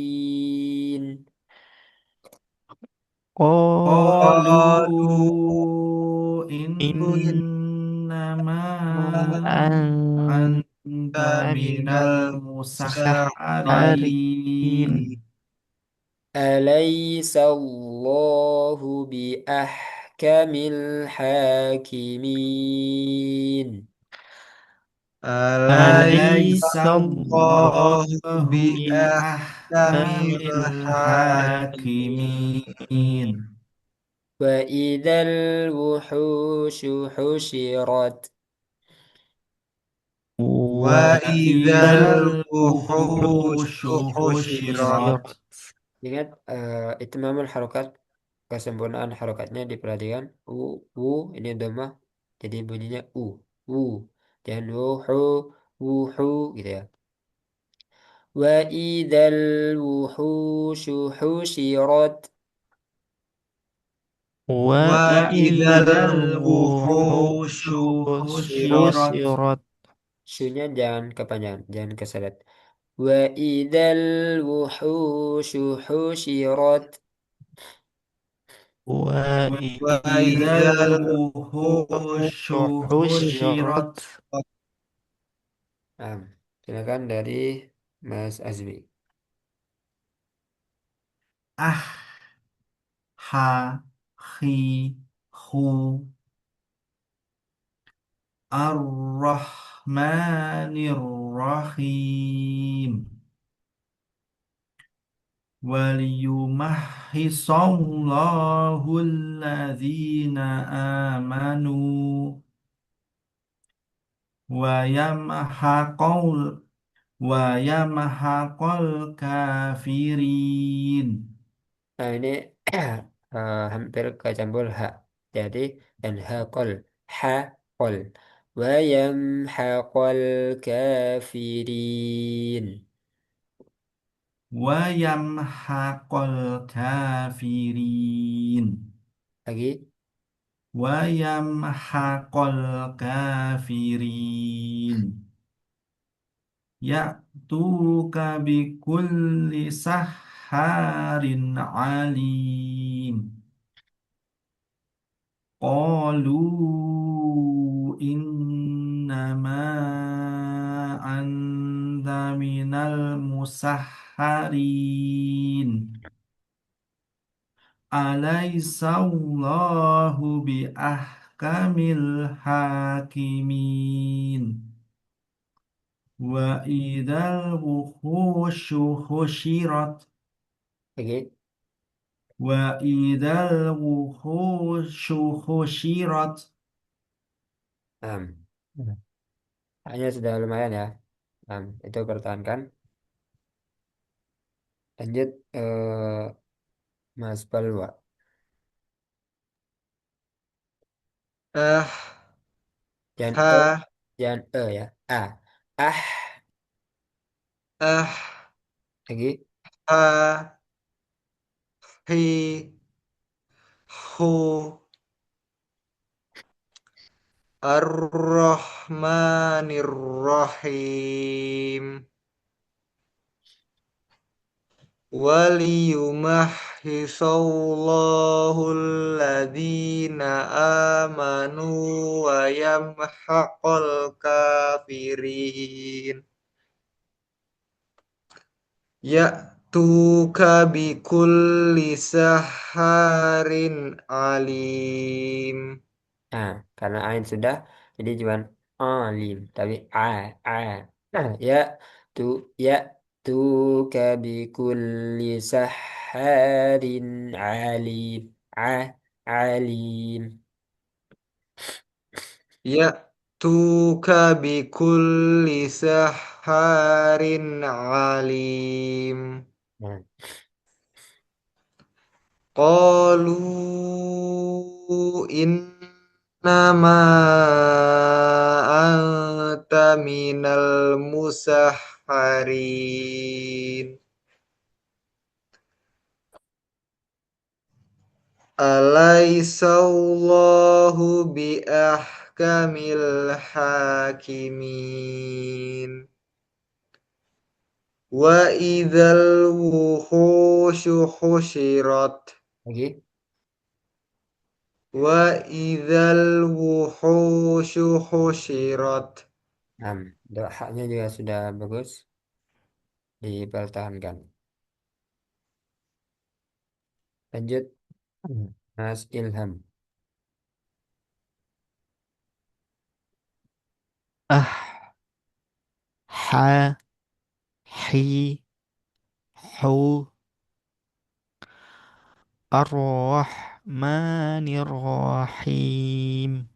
المسحرين qalu قالوا إنما أنت anta من minal saharin المسحرين أليس الله بأحكم الحاكمين Alaysa أليس الله Allahu bi بأحكم ahkamil hakimin. الحاكمين وإذا الوحوش حشرت Wa وإذا idzal الوحوش wuhusyu husyirat. حشرت ingat itmamul harokat kesempurnaan harokatnya diperhatikan u ini domah jadi bunyinya u dan wuhu gitu ya wa idzal wuhushu husyirat wa Wa idzal وإذا idzal الوحوش wuhusyu husyirat. حشرت husirat sunya jangan kepanjangan jangan keseret wa idzal wuhushu husyirat wa Wa وإذا idzal idzal الوحوش husirat حشرت nah, silakan dari Mas Azmi. أح ح خي خو الرحمن الرحيم وليمحص الله الذين آمنوا ويمحق wa yamhaqal kafirin. Nah, ini hampir kecampur ha. Jadi dan haqal haqal wa yamhaqal kafirin. Wa yamhaqal kafirin. Lagi. Wa yamhaqal kafirin. Ya'tuka bikulli sahharin alim. Qalu innama anta minal musahharin. Alaisallahu bi ahkamil hakimin. Wa idal wuhushu husyirat. Lagi. Wa idal wuhushu husyirat. Um, hanya sudah lumayan ya. Itu pertahankan. Lanjut Mas Balwa. Ah, Jangan e, ha, jangan ya. Ah, ah, lagi. ha, hi, hu, ar-Rahmanir Rahim. Waliyumahhisallahu alladhina amanu wa yamhaqal kafirin. Ya'tuka bikulli saharin alim. Nah, karena ain sudah, jadi cuman alim. Tapi a. Nah, tu ya tu kabikulli saharin alim. Alim. Ya'tuka bikulli saharin alim. Nah, Qalu innama anta minal musahharin. Alaisallahu bi ahkamil hakimin. Wa idzal wuhushu husyirat. lagi. Wa idzal wuhushu husyirat. Doanya juga sudah bagus. Dipertahankan. Lanjut. Mas Ilham. Ah, ha, hi, hu, ar-Rahmanir Rahim.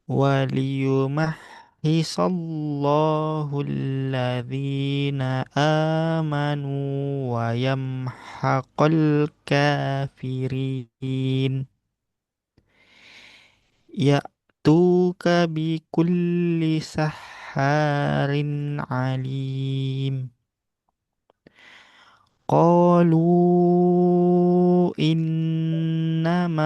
Waliyumahhisallahu alladhina amanu wa yamhaqal kafirin. Ya'tuka bikulli sahharin alim. Qalu innama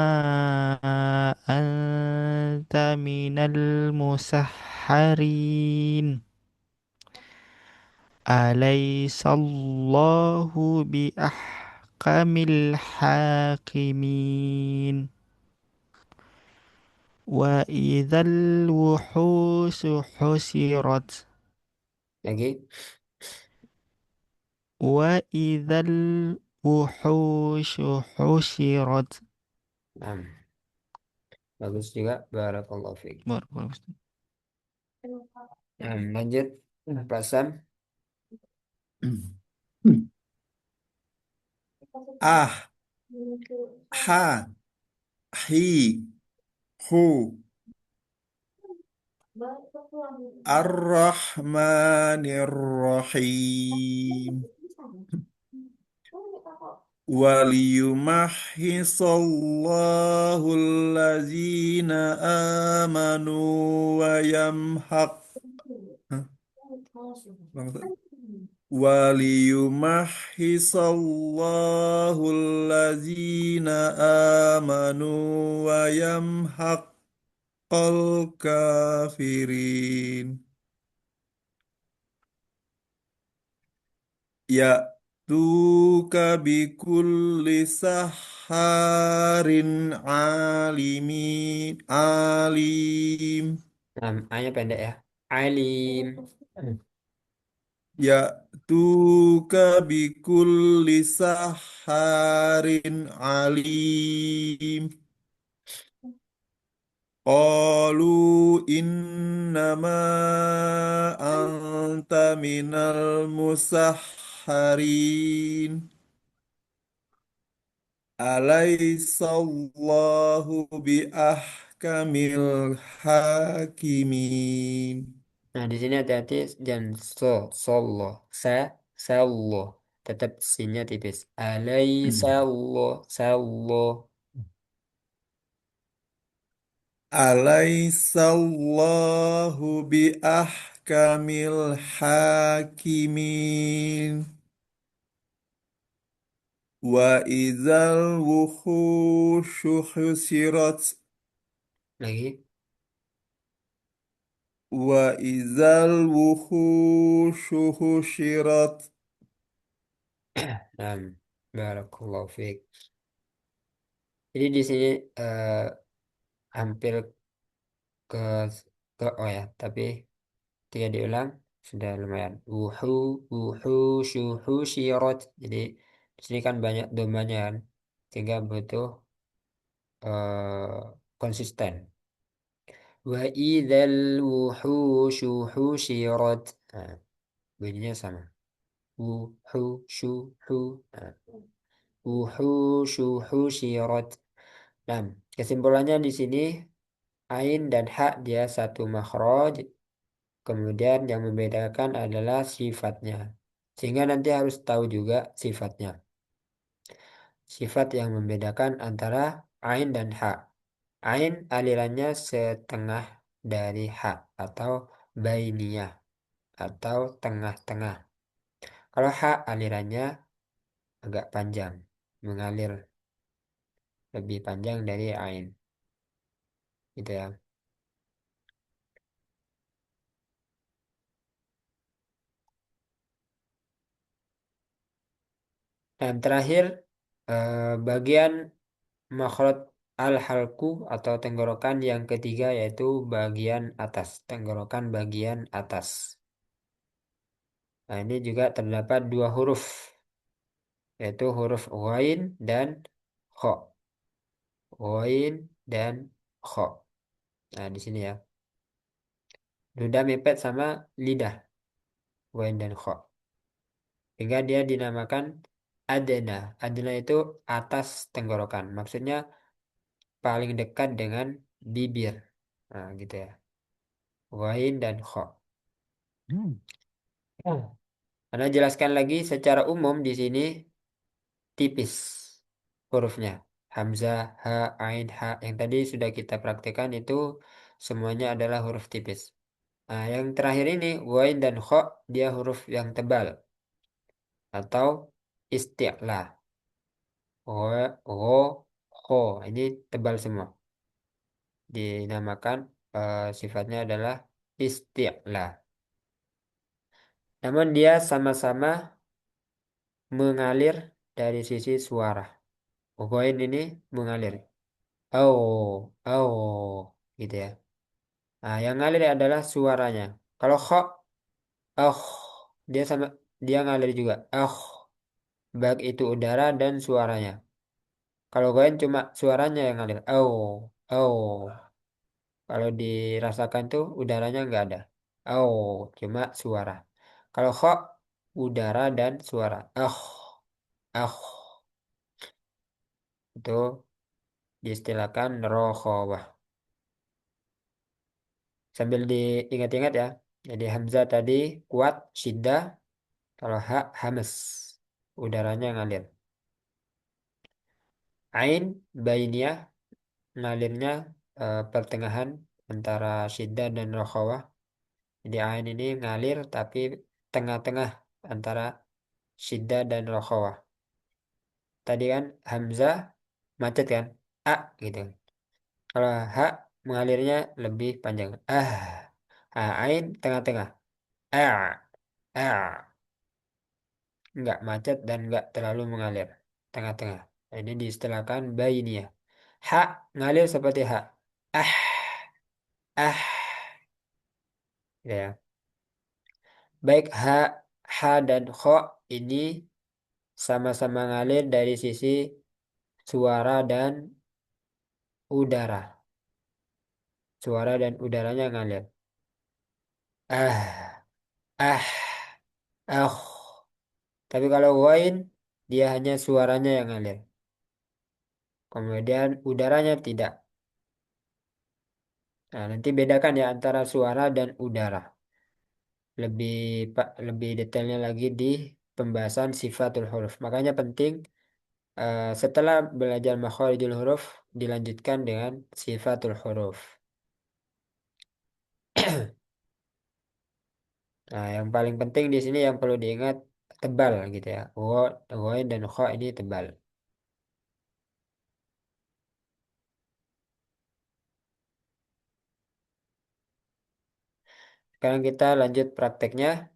anta minal musahharin. Alaisallahu bi ahkamil hakimin. Wa idzal wuhusu husirat. Lagi. Wa idzal wuhusyu husyirat. Nah, bagus juga. Barakallahu fiik. Barakallahu. Lanjut. Pak Sam. Ah, ha, hi, hu, Ar-Rahmanir Rahim. Waliyumahhisallahu allazina amanu wa yamhaq. Hah? Waliyumahhisallahu allazina amanu wa yamhaqqal kafirin. Ya'tuka bikulli saharin alim. Nah, A-nya pendek ya. Alim. Ya'tuka bikulli saharin alim. Qalu innama anta minal musahharin. Alaisallahu bi ahkamil hakimin. Nah, di sini hati-hati jangan solo, sallo. Tetap sinnya tipis. Alaisallo, sallo. Alaisallahu bi ahkamil hakimin. Wa idzal wuhushu husirat. Lagi. Wa idzal wuhushu husyirat. Nah, barakallahu fiik. Jadi di sini hampir ke oh ya, tapi ketika diulang sudah lumayan. Wuhu, syuhu, syirot. Jadi di sini kan banyak domanya kan, sehingga butuh konsisten. Wa idzal wuhushu husyirat. Nah, bunyinya sama. Wuhu. Nah, wuhushu husyirat. Nah, kesimpulannya di sini ain dan hak dia satu makhraj. Kemudian yang membedakan adalah sifatnya. Sehingga nanti harus tahu juga sifatnya. Sifat yang membedakan antara ain dan hak. Ain alirannya setengah dari hak atau bainiyah atau tengah-tengah. Kalau hak alirannya agak panjang, mengalir lebih panjang dari ain. Gitu ya. Dan terakhir bagian makhraj al-halku atau tenggorokan yang ketiga yaitu bagian atas, tenggorokan bagian atas. Nah, ini juga terdapat dua huruf yaitu huruf ghain dan kha. Ghain dan kha. Nah, di sini ya. Ludah mepet sama lidah, ghain dan kha. Sehingga dia dinamakan adena. Adena itu atas tenggorokan. Maksudnya paling dekat dengan bibir. Nah, gitu ya. Ghain dan kha. Oh. Karena jelaskan lagi secara umum di sini tipis hurufnya. Hamzah, ha, ain, ha. Yang tadi sudah kita praktekkan itu semuanya adalah huruf tipis. Nah, yang terakhir ini wain dan kha dia huruf yang tebal atau isti'la. Wa, ro, kho. Ini tebal semua. Dinamakan sifatnya adalah isti'la. Namun dia sama-sama mengalir dari sisi suara. Ghain ini mengalir. Gitu ya. Nah, yang ngalir adalah suaranya. Kalau kha, oh, dia sama dia ngalir juga. Baik itu udara dan suaranya. Kalau ghain cuma suaranya yang ngalir. Kalau dirasakan tuh udaranya nggak ada. Cuma suara. Kalau kha, udara dan suara. Oh, itu diistilahkan rokhawah. Sambil diingat-ingat ya. Jadi Hamzah tadi kuat, syiddah. Kalau ha, hamas. Udaranya ngalir. Ain, bainiyah, ngalirnya pertengahan antara syiddah dan rokhawah. Jadi ain ini ngalir tapi tengah-tengah antara syiddah dan rokhawah. Tadi kan Hamzah macet kan? A gitu. Kalau ha mengalirnya lebih panjang. Ain tengah-tengah. A. A. Enggak macet dan enggak terlalu mengalir. Tengah-tengah. Nah, ini diistilahkan bainiyah. Ha ngalir seperti ha. Ah. Ah. Gitu ya. Baik ha dan kho ini sama-sama ngalir dari sisi suara dan udara. Suara dan udaranya ngalir. Ah. Ah. Ah. Tapi kalau wain, dia hanya suaranya yang ngalir. Kemudian udaranya tidak. Nah, nanti bedakan ya antara suara dan udara. Lebih lebih detailnya lagi di pembahasan sifatul huruf. Makanya penting setelah belajar makharijul huruf dilanjutkan dengan sifatul huruf. Nah, yang paling penting di sini yang perlu diingat tebal gitu ya. Wain dan kha ini tebal. Sekarang kita lanjut prakteknya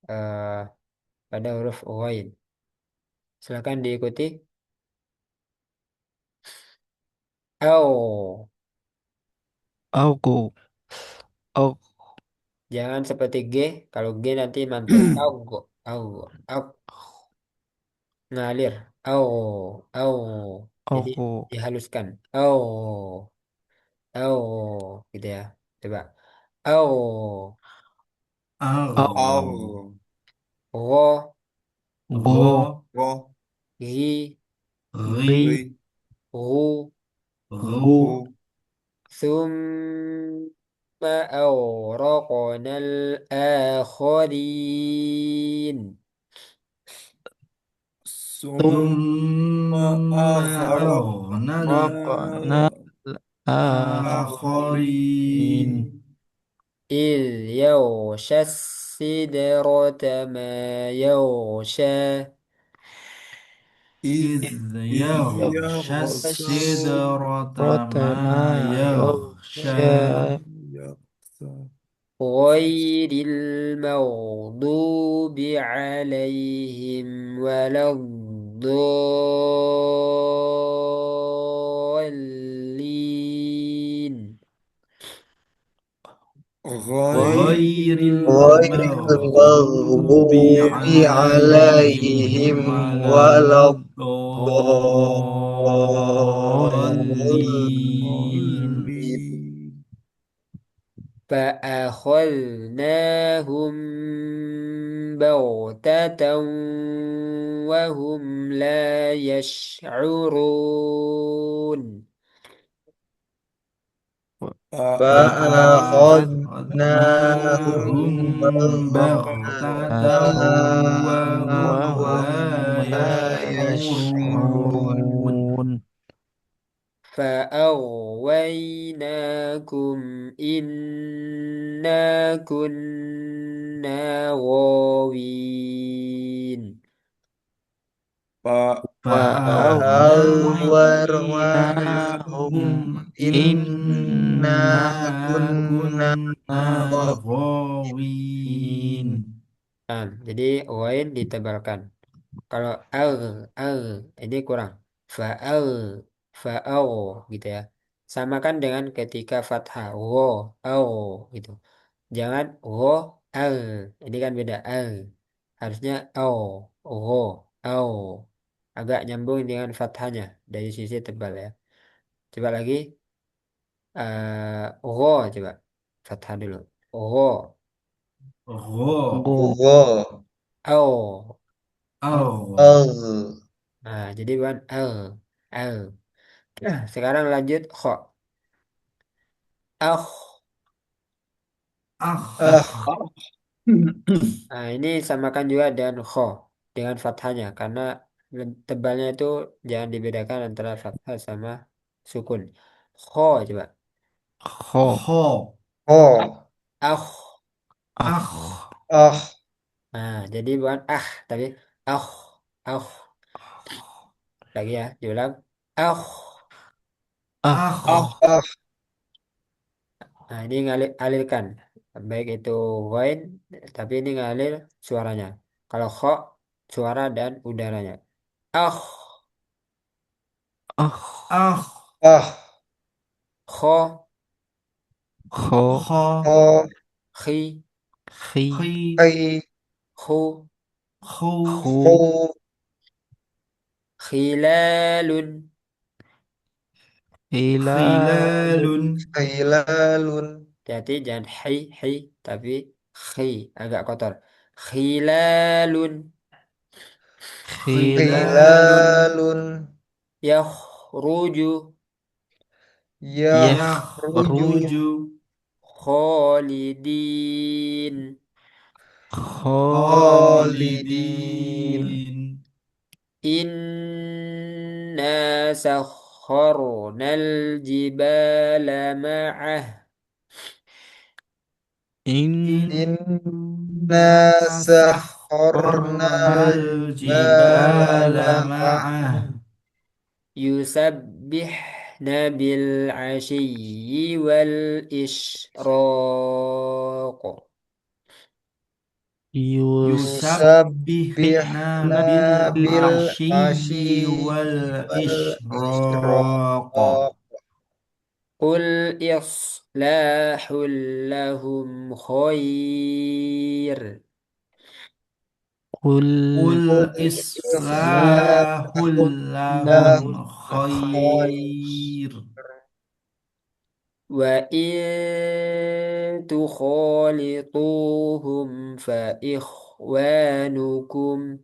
eh, pada huruf wain. Silakan diikuti. Au. Aku. Aku. Jangan seperti G. Kalau G nanti mantul. Au. Au. Au. Ngalir. Au. Au. Jadi Aku. dihaluskan. Au. Au. Gitu ya. Coba. Au. Aku. Al. Ro. Go. Ro. Ro. Ri. Ri. Ri. Ru. Gu. Ru. ثم أغرقنا الآخرين. Summa ثم aghraqna أغرقنا الآخرين. akharin. إذ يغشى السدرة ما يغشى. إذ إذ إذ يغشى يغشى السدرة ما ما يغشى. يغشى غير المغضوب عليهم ولا الضالين. غير غير غير المغضوب المغضوب عليهم عليهم ولا ولا الضالين. الضالين. فأخذناهم بغتة وهم لا يشعرون. فأخذناهم فأخذناهم بغتة بغتة وهم وهم لا لا يشعرون. يشعرون. فأغويناكم إنا كنا غاوين. فأغويناهم فأغويناهم إنا إنا كنا كنا غاوين. غاوين. Nah, jadi wain ditebalkan. Kalau al ini kurang. Fa'al, fa'al gitu ya. Samakan dengan ketika fathah. Wo, au gitu. Jangan wo, al. Ini kan beda al. Harusnya au, wo, au. Agak nyambung dengan fathahnya dari sisi tebal ya. Coba lagi. Wo, coba. Fathah dulu. Wo, Go. Gha, au. Au. agh, Nah, jadi bukan al. Nah, sekarang lanjut kho. Akh, akh, Nah, ini samakan juga dengan kho dengan fathahnya karena tebalnya itu jangan dibedakan antara fathah sama sukun. Kho coba. Kho. kho, Ah. Ah. akh, Nah, jadi bukan tapi ah. Ah. Lagi ya, diulang. Ah. akh, Ah. Nah, ini alirkan. Baik itu ghain, tapi ini ngalir suaranya. Kalau kho, suara dan udaranya. Ah. Ah. akh, Kho, Kho. kho, khi, Khi. khi, khu, khu, Khu. khilalun. Hilalun. khilalun, Hati-hati jangan hi, tapi khi, agak kotor. Khilalun. Khilalun. khilalun, Yakhruju. Yakhruju. yakhruju, Khalidin. Khalidin. khalidin. Inna sakharnal jibala ma'ah. Inna Inna sakharnal sakharnal jibala jibala ma'ah. Yusabbihna bil ashiyyi wal isyraq. Yusabbihna yusabbihna bil bil ashiyyi wal isyraq. Qul islahul lahum khair. Qul Qul islahul lahum lahul khair. Wa in tukhalituhum fa ikhwanukum.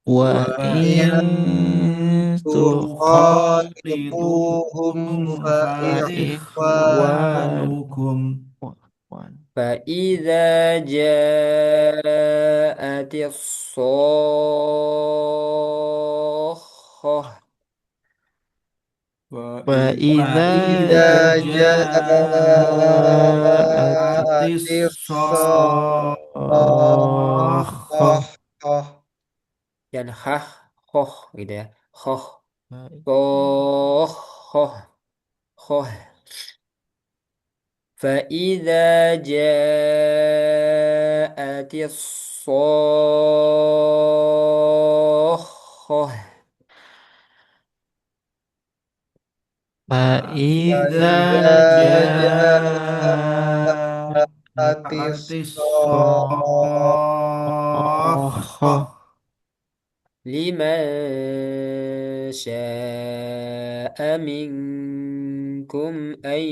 wa Wa in in tukhalituhum fa fa ikhwanu ikhwanukum. فإذا جاءت الصاخة fa idza فإذا جاءت ja'atis sakhah dan khoh gitu ya. Khoh, khoh, khoh, khoh. فإذا جاءت الصاخة fa idza فإذا ja'atis جاءت sakhah الصاخة لمن شاء منكم أن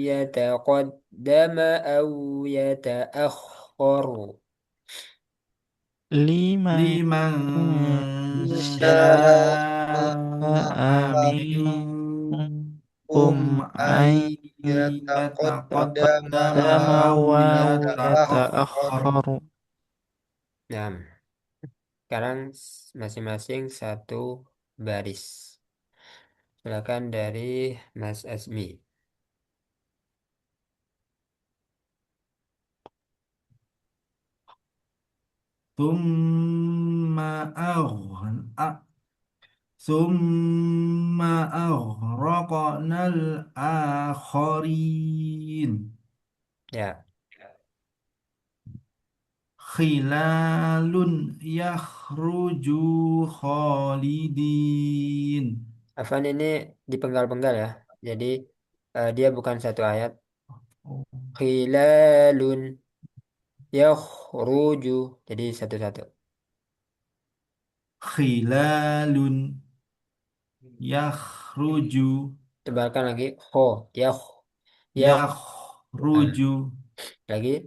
يتقدم أو يتأخر. liman syaa syaa minkum minkum ay ayyataqaddama yataqaddama aw wa yata'akhkhar. yata'akhkharu. Nah, sekarang masing-masing satu baris. Silakan dari Mas Asmi. Tsumma aghna Tsumma aghraqnal akharin. Ya, Khilalun yakhruju khalidin. Afan ini dipenggal-penggal ya. Jadi dia bukan satu ayat. Khilalun yakhruju. Jadi satu-satu. Khilalun yakhruju Tebalkan lagi. Ho, yakh. Nah, yakhruju lagi.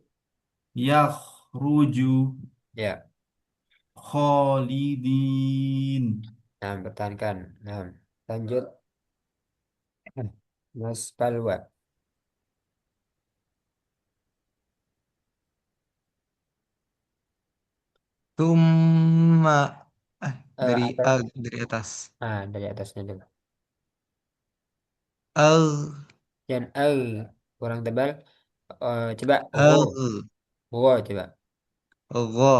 yakhruju Ya, khalidin. nah pertahankan. Nah, lanjut. Mas Palwa. Tumma. Dari Atas. dari atas. Dari atasnya dulu. Al. Jangan kurang tebal. Coba Al. coba. Gha.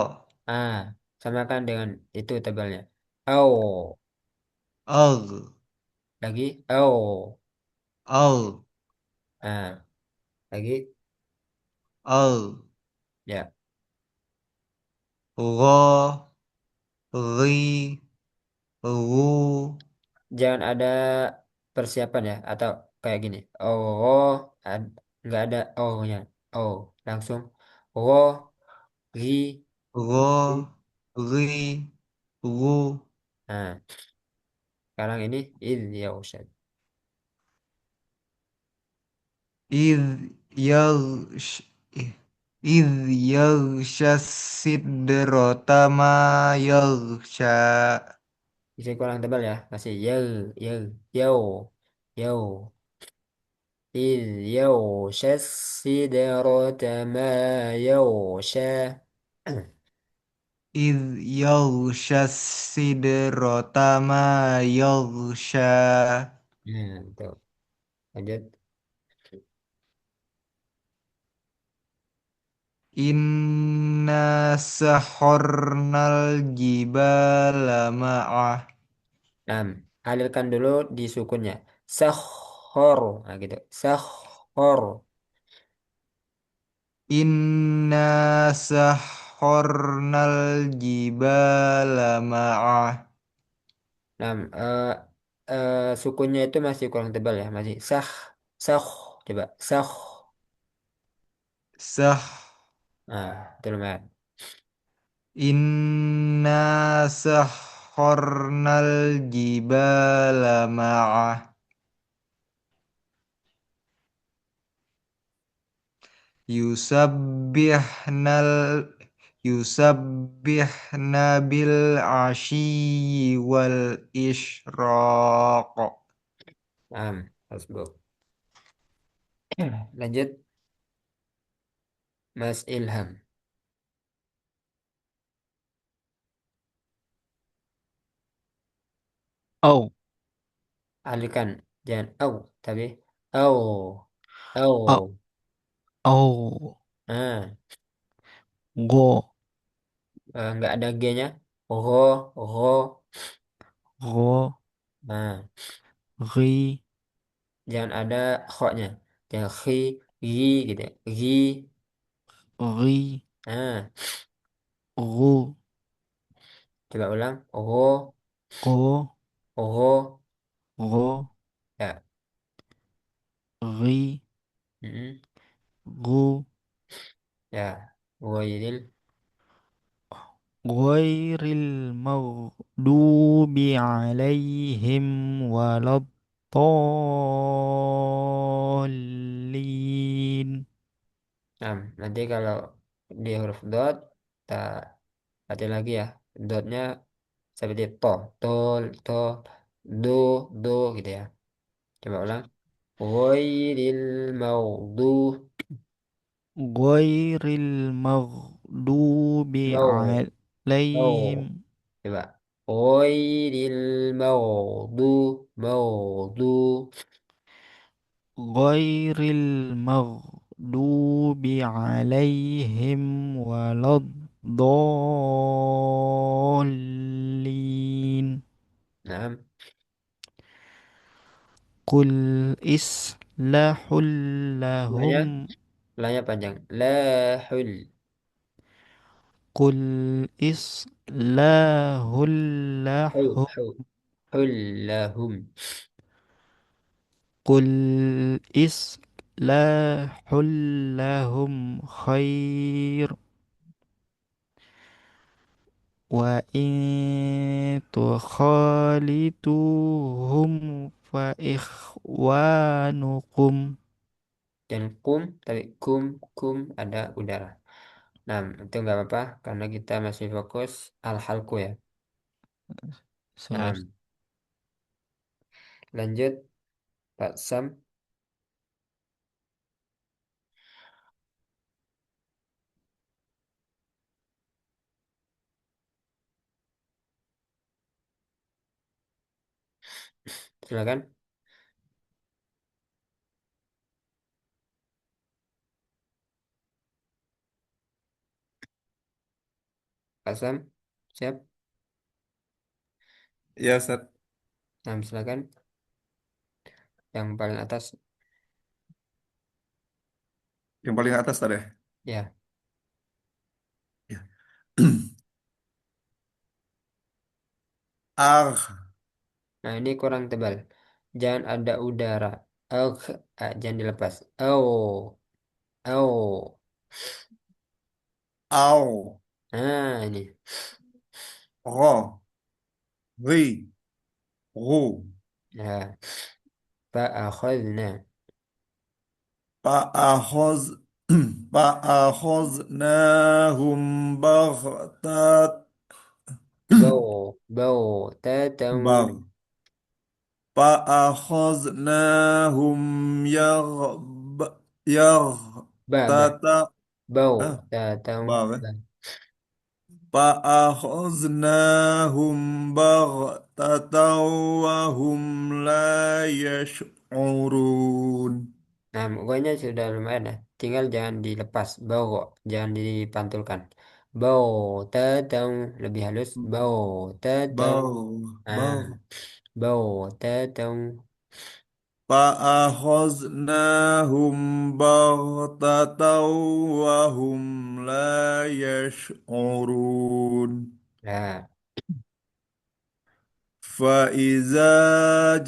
Ah, Samakan dengan itu tebalnya. Au, Al. lagi au. Al. Ah, lagi Al. ya. Gha. Ghi. Ghu. Jangan ada persiapan ya atau kayak gini. Oh, nggak ada oh-nya. Oh, langsung oh, ri, Gha. ri. Ghi. Ghu. Nah, sekarang ini ya Ustaz. إذ يغش إذ يغشى السدرة ما يغشى Bisa kurang tebal ya. Masih ye, yo, yo. إذ يغشى السدرة ما يغشى. إذ يغشى السدرة ما يغشى Tuh. Lanjut. إنا سحرنا الجبال معه Nah, alirkan dulu di sukunnya. Sahor. Nah, gitu. Sahor. إنا سحرنا الجبال معه Nah, sukunnya itu masih kurang tebal ya. Masih sah. Sah. Coba. Sah. سح Itu lumayan. Inna sahharnal jibala ma'ah yusabbihna yusabbihna bil ashiyyi wal isyraq. Hasbuk. Lanjut. Mas Ilham. Oh, Alirkan. Jangan au. Tapi au. oh, Au. oh, Nah, go, nggak ada G-nya. Oh, oh. go, Nah, ri, jangan ada kho-nya. Jangan ri gitu. Ri. ri, Nah, ru, coba ulang. Oh, go, oh. go, Ya. ri, Mm-mm. gu, Ya. Ghairil. ghairil maghdubi alaihim waladdallin. Nah, nanti kalau di huruf dot, kita hati lagi ya. Dotnya seperti to, to, do, do gitu ya. Coba ulang. Ghairil maghdu, Ghairil maghdubi mau, alaihim. mau. Coba. Ghairil maghdu, maghdu. Ghairil maghdubi alaihim waladdallin. Nah, Qul islahul lahnya, lahum. lahnya panjang. Lahul, Qul islahul hu, lahum. hu, hullahum. Qul islahul lahum khair. Wa in tukhalituhum fa ikhwanukum. Dan kum, tapi kum ada udara. Nah, itu nggak apa-apa karena kita masih fokus al-halku ya. Sorry. Nah, lanjut Pak Sam. silakan. Pak Sam, siap. Ya, Ustaz. Nah, silakan. Yang paling atas, Yang paling atas tadi. ya. Ya. Ar, Nah, ini kurang tebal. Jangan ada udara. Oh, jangan dilepas. Oh, oh. au, Nah, ini. ro, ri, ru. Nah, فأخذنا. فأخذ فأخذناهم بغتة تتم. بغ فأخذناهم با يغتة تتم. بغ فأخذناهم بغتة وهم لا يشعرون. Nah, pokoknya sudah lumayan ya. Tinggal jangan dilepas. Jangan dipantulkan. Bau, tetang. Lebih halus. Tetang. بغ Nah, بغ tetang. فأخذناهم بغتة وهم لا يشعرون. Nah, فإذا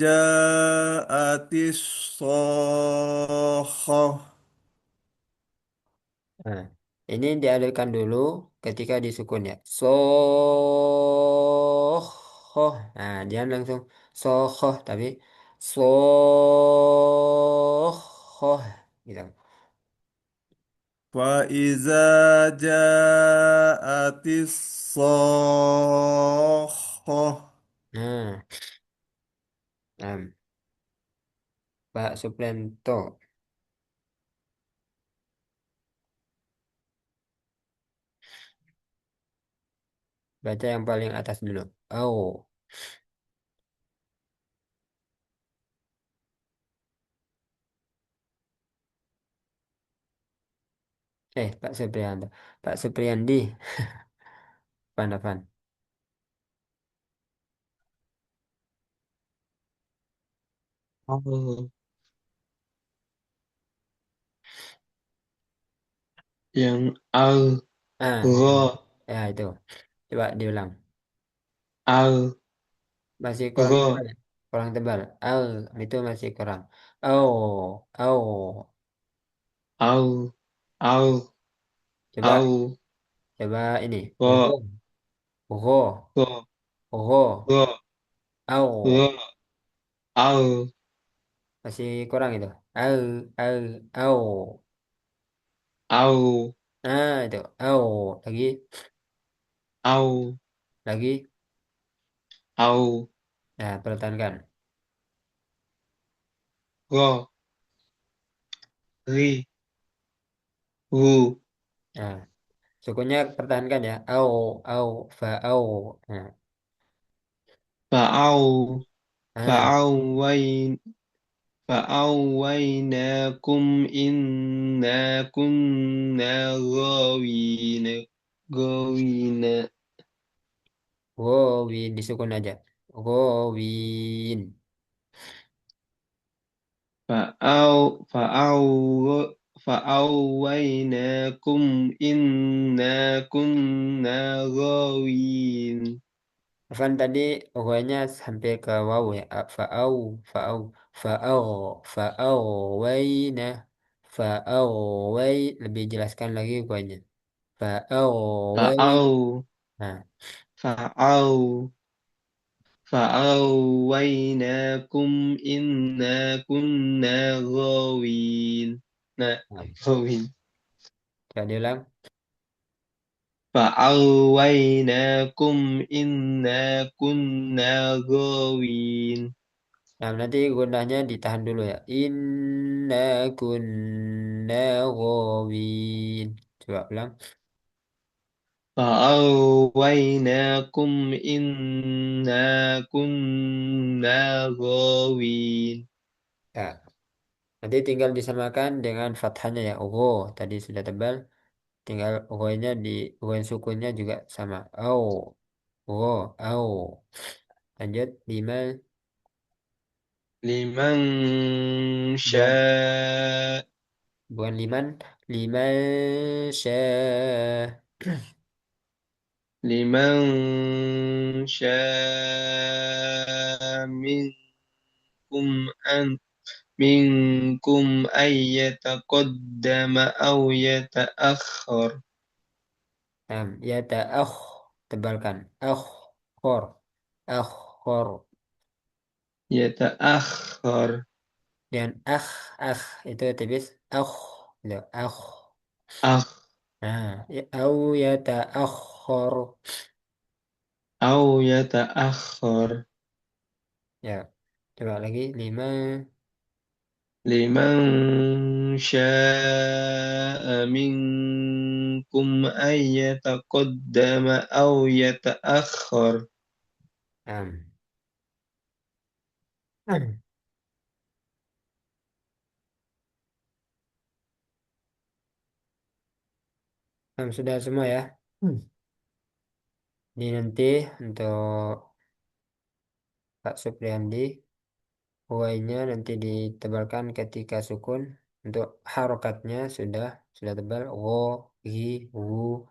جاءت الصاخة nah. Ini dialirkan dulu ketika disukun ya. Nah, jangan langsung sohoh, tapi sohoh. Gitu. فإذا جاءت الصاخة Nah, nah, Pak Suprianto. Baca yang paling atas dulu. Oh, Pak Suprianto. Pak Supriyandi. Pan. Al yang al Itu. gha Ya, itu. Coba diulang. al Masih kurang gha tebal ya? Kurang tebal. Itu masih kurang. Oh. au au Coba, au coba ini. gha Uho. gha Uho. gha Au. gha al Masih kurang itu. Au. Au. au Nah, itu. Au. au Lagi. au Nah, pertahankan. gha ri ru Nah, sukunya pertahankan ya. Au. Au. Nah, fa'au nah. fa'awain fa'awainakum inna kunna ghawina Gowin. Disukun aja. Gowin. فأويناكم إنا كنا غاوين Afan tadi pokoknya sampai ke waw ya. Fa'au, fa'au, fa'au, waina, fa'au, lebih jelaskan lagi pokoknya. Fa'au, فأو nah, فأو فأويناكم إنا كنا غاوين nah. غاوين Coba diulang. فأويناكم إنا كنا غاوين Nah, nanti gunanya ditahan dulu ya. Inna kunna ghawin. Coba ulang. فأغويناكم إنا كنا غاوين. Ya, nanti tinggal disamakan dengan fathahnya ya. Oh, tadi sudah tebal. Tinggal nya di sukunnya juga sama. Oh, oh, oh. Lanjut lima لمن bukan شاء bukan liman liman syah. لمن شاء أن منكم أن يتقدم أو يتأخر. Ya tebalkan khor khor يتأخر. dan itu tipis lo أخ au ya khor أو يتأخر. ya coba lagi lima لمن شاء منكم أن يتقدم أو يتأخر. enam sudah semua ya. Ini nanti untuk Pak Supriyandi Y-nya nanti ditebalkan ketika sukun. Untuk harokatnya sudah tebal. Wo, gi, wu.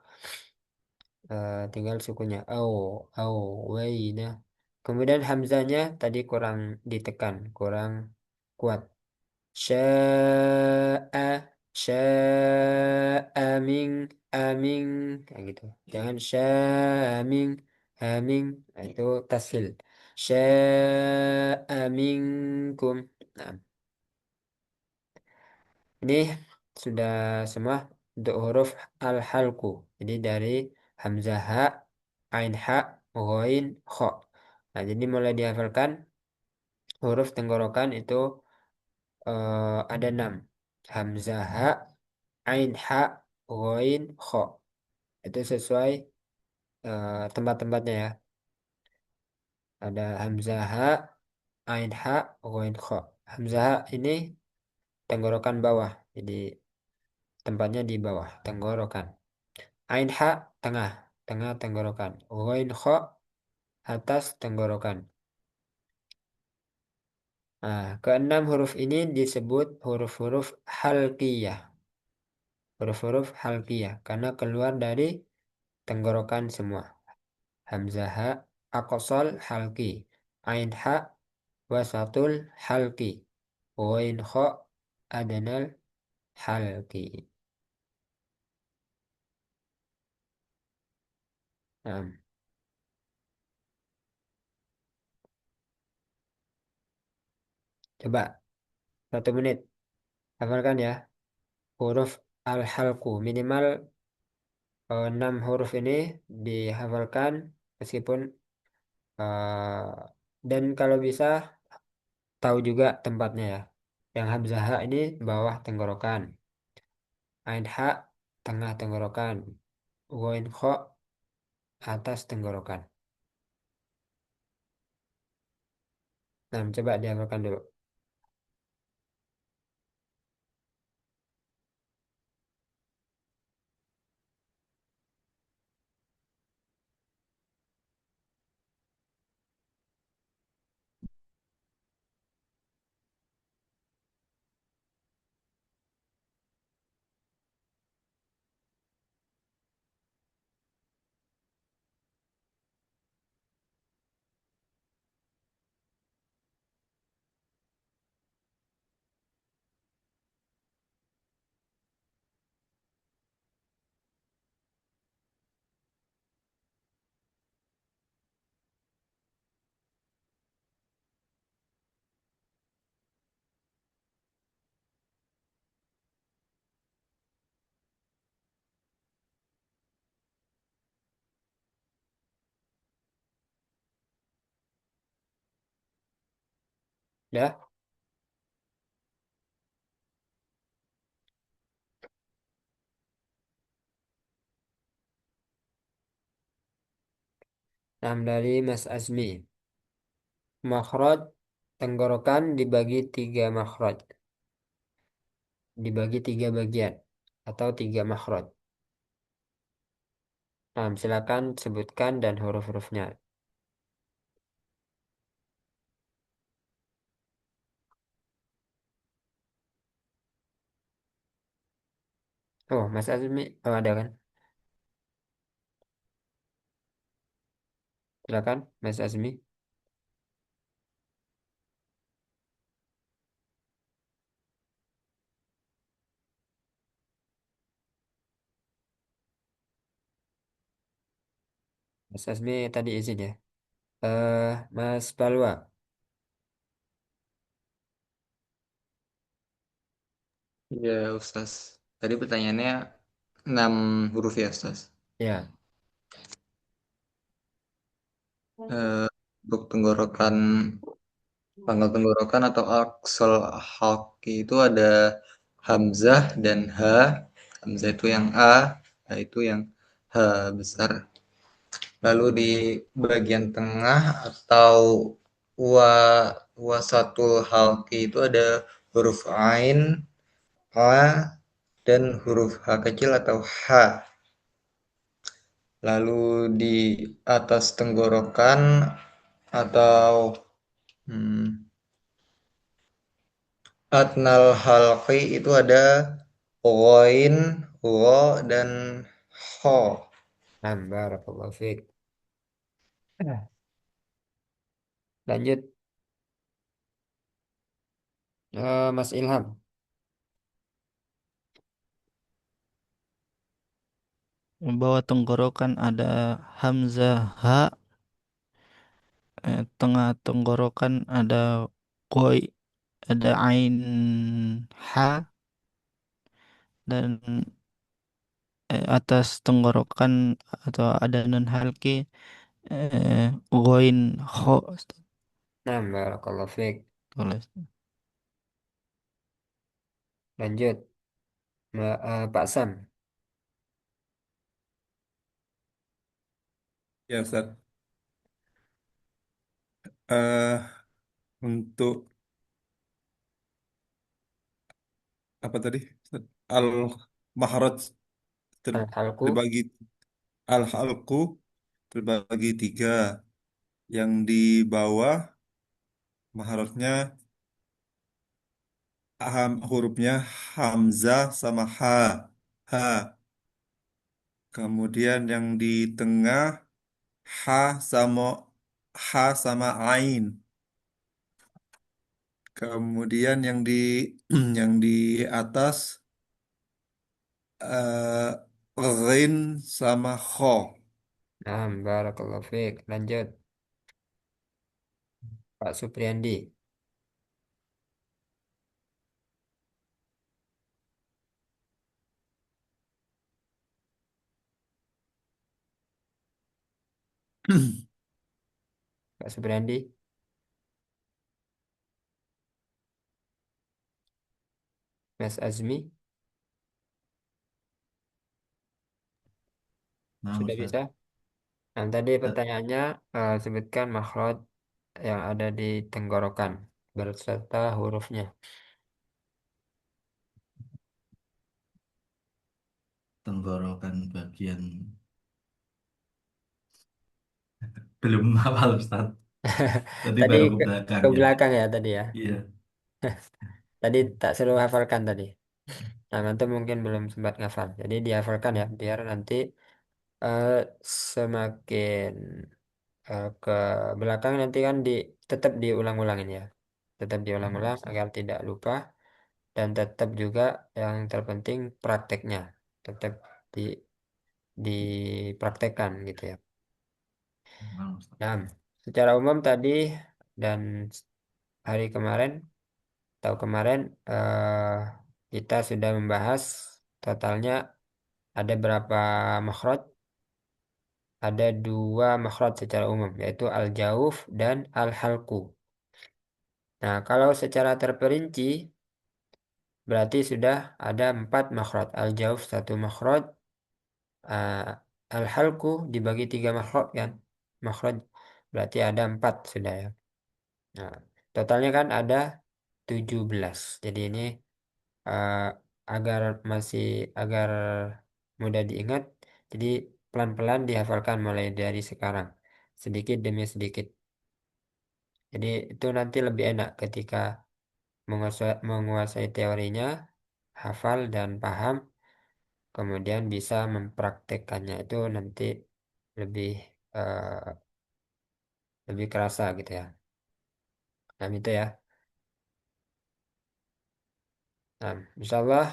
Tinggal sukunya. Au, wayna. Kemudian hamzanya tadi kurang ditekan, kurang kuat. Sya'a, sya'aming, aming. Kayak gitu. Jangan sya'aming, aming. Nah, itu tasil. Sya'aminkum. Nah, ini sudah semua untuk huruf al-halku. Jadi dari hamzah ha, ain ha, ghain kha. Nah, jadi mulai dihafalkan huruf tenggorokan itu ada 6. Hamzah ha, ain ha, ghain kha. Itu sesuai tempat-tempatnya ya. Ada hamzah ha, ain ha, ghain kha. Hamzah ha ini tenggorokan bawah. Jadi tempatnya di bawah tenggorokan. Ain ha tengah, tengah tenggorokan. Ghain kha atas tenggorokan. Nah, keenam huruf ini disebut huruf-huruf halqiyah. Huruf-huruf halqiyah karena keluar dari tenggorokan semua. Hamzah ha aqsal halqi. Ain ha wasatul halqi. Ghain kha adnal halqi. Nah, coba 1 menit hafalkan ya huruf al-halqu minimal 6 huruf ini dihafalkan meskipun dan kalau bisa tahu juga tempatnya ya. Yang hamzah ha ini bawah tenggorokan, ain ha tengah tenggorokan, ghain kha atas tenggorokan. Nah, coba dihafalkan dulu. Ya, Nah, dari Mas Azmi. Makhraj tenggorokan dibagi tiga makhraj. Dibagi tiga bagian. Atau tiga makhraj. Nah, silakan sebutkan dan huruf-hurufnya. Oh, Mas Azmi. Oh, ada kan? Silakan, Mas Azmi. Mas Azmi tadi izin ya. Mas Balwa. Ya, Ustaz. Tadi pertanyaannya 6 huruf ya, Ustaz. Ya, Eh, untuk tenggorokan, pangkal tenggorokan atau aksal halki itu ada hamzah dan ha. Hamzah itu yang a, ha itu yang h besar. Lalu di bagian tengah atau wa wasatul halki itu ada huruf ain, a, dan huruf h kecil atau h. Lalu di atas tenggorokan atau hmm, adnal halqi itu ada ghain, gha, dan kha. nah, barakallahu fiik. Lanjut, Mas Ilham. Bawah tenggorokan ada hamzah ha, tengah tenggorokan ada koi, ada ain ha, dan atas tenggorokan atau ada nun halki ghain kho. Nah, barakallahu fiik. Tulis. Lanjut, Pak Sam. Ya, Ustaz. Eh, untuk apa tadi? Ustaz? Al-Mahraj Al-halku. terbagi al-halqu terbagi tiga. Yang di bawah maharotnya hurufnya hamzah sama ha. Ha. Kemudian yang di tengah ha sama ain. Kemudian yang di yang di atas ghin sama kho. Nah, barakallahu fiik. Lanjut, Pak Supriyandi. Pak Supriyandi. Mas Azmi. Nah, Sudah Ustaz. bisa? Nah, tadi Eh, pertanyaannya sebutkan makhraj yang ada di tenggorokan berserta hurufnya. Tenggorokan bagian belum hafal Ustaz. Tadi Tadi baru ke belakang ke ya. belakang ya tadi ya. Iya. Tadi tak selalu hafalkan tadi. Nah, nanti mungkin belum sempat ngafal. Jadi dihafalkan ya, biar nanti eh, semakin ke belakang nanti kan tetap diulang-ulangin ya. Tetap Iya, diulang-ulang Ustaz. agar tidak lupa dan tetap juga yang terpenting prakteknya. Tetap di dipraktekkan gitu ya. Nah, Ustaz. Nah, secara umum tadi dan hari kemarin atau kemarin kita sudah membahas totalnya ada berapa makhraj? Ada dua makhraj secara umum yaitu al-jauf dan al-halqu. Nah, kalau secara terperinci berarti sudah ada empat makhraj. Al-jauf satu makhraj, al-halqu dibagi tiga makhraj kan. makhraj berarti ada 4 sudah ya. Nah, totalnya kan ada 17. Jadi ini eh, agar masih agar mudah diingat, jadi pelan-pelan dihafalkan mulai dari sekarang, sedikit demi sedikit. Jadi itu nanti lebih enak ketika menguasai teorinya, hafal dan paham, kemudian bisa mempraktekkannya itu nanti lebih lebih kerasa gitu ya. Nah, itu ya. Nah, insya Allah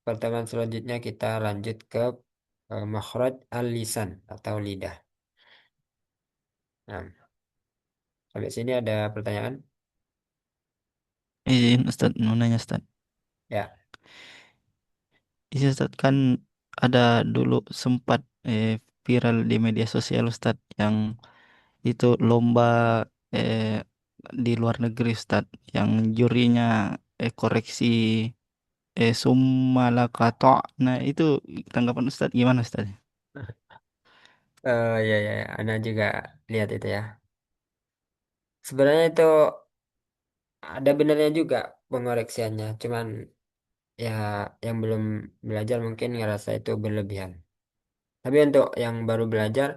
pertemuan selanjutnya kita lanjut ke makhraj al-lisan atau lidah. Nah, sampai sini ada pertanyaan? Izin Ustaz, mau nanya Ustaz. Ya. Izin Ustaz, kan ada dulu sempat viral di media sosial Ustaz yang itu lomba eh, di luar negeri Ustaz, yang jurinya koreksi Sumalakato. Nah, itu tanggapan Ustaz gimana Ustaz? Ya, ya, ya. Anda juga lihat itu ya. Sebenarnya itu ada benarnya juga pengoreksiannya. Cuman ya yang belum belajar mungkin ngerasa itu berlebihan. Tapi untuk yang baru belajar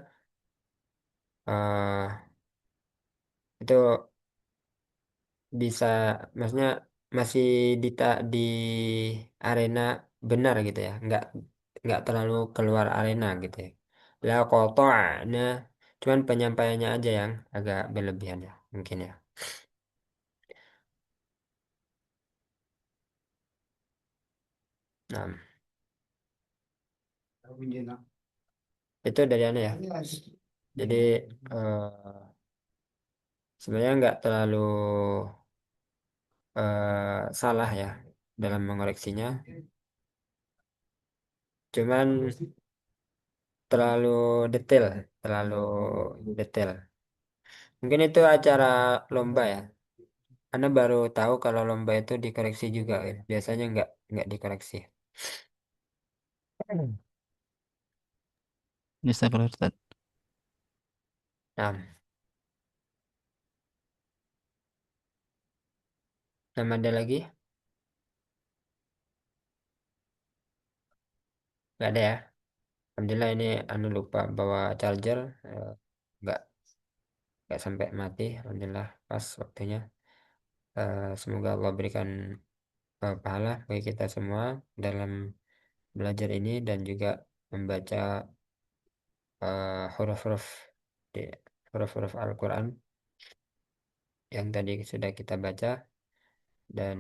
eh itu bisa, maksudnya masih di arena benar gitu ya, nggak terlalu keluar arena gitu ya. Lah qata'na, cuman penyampaiannya aja yang agak berlebihan ya mungkin ya. Nah, itu dari Anda ya. Jadi sebenarnya nggak terlalu salah ya dalam mengoreksinya, cuman terlalu detail, terlalu detail. Mungkin itu acara lomba ya. Anda baru tahu kalau lomba itu dikoreksi juga ya. Biasanya nggak dikoreksi. Bisa kalau Ustaz. Nah, nama ada lagi? Nggak ada ya. Alhamdulillah ini anu lupa bawa charger. eh, nggak nggak sampai mati. Alhamdulillah pas waktunya. Semoga Allah berikan pahala bagi kita semua dalam belajar ini dan juga membaca huruf-huruf di huruf-huruf Al-Quran yang tadi sudah kita baca dan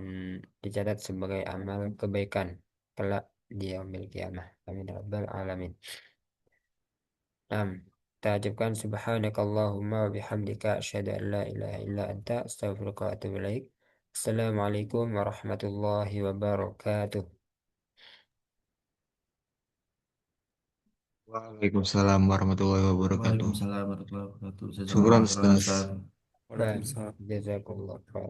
dicatat sebagai amal kebaikan kelak di yaumil qiyamah. Amin ya rabbal alamin. Naam, kita ucapkan subhanakallahumma wa bihamdika asyhadu an la ilaha illa anta astaghfiruka wa atubu ilaik. Assalamualaikum warahmatullahi wabarakatuh. Waalaikumsalam warahmatullahi wabarakatuh. Waalaikumsalam warahmatullahi wabarakatuh. Syukran Jazakallah khairan Ustaz. Ustaz. Baik, Waalaikumsalam. jazakumullah khairan.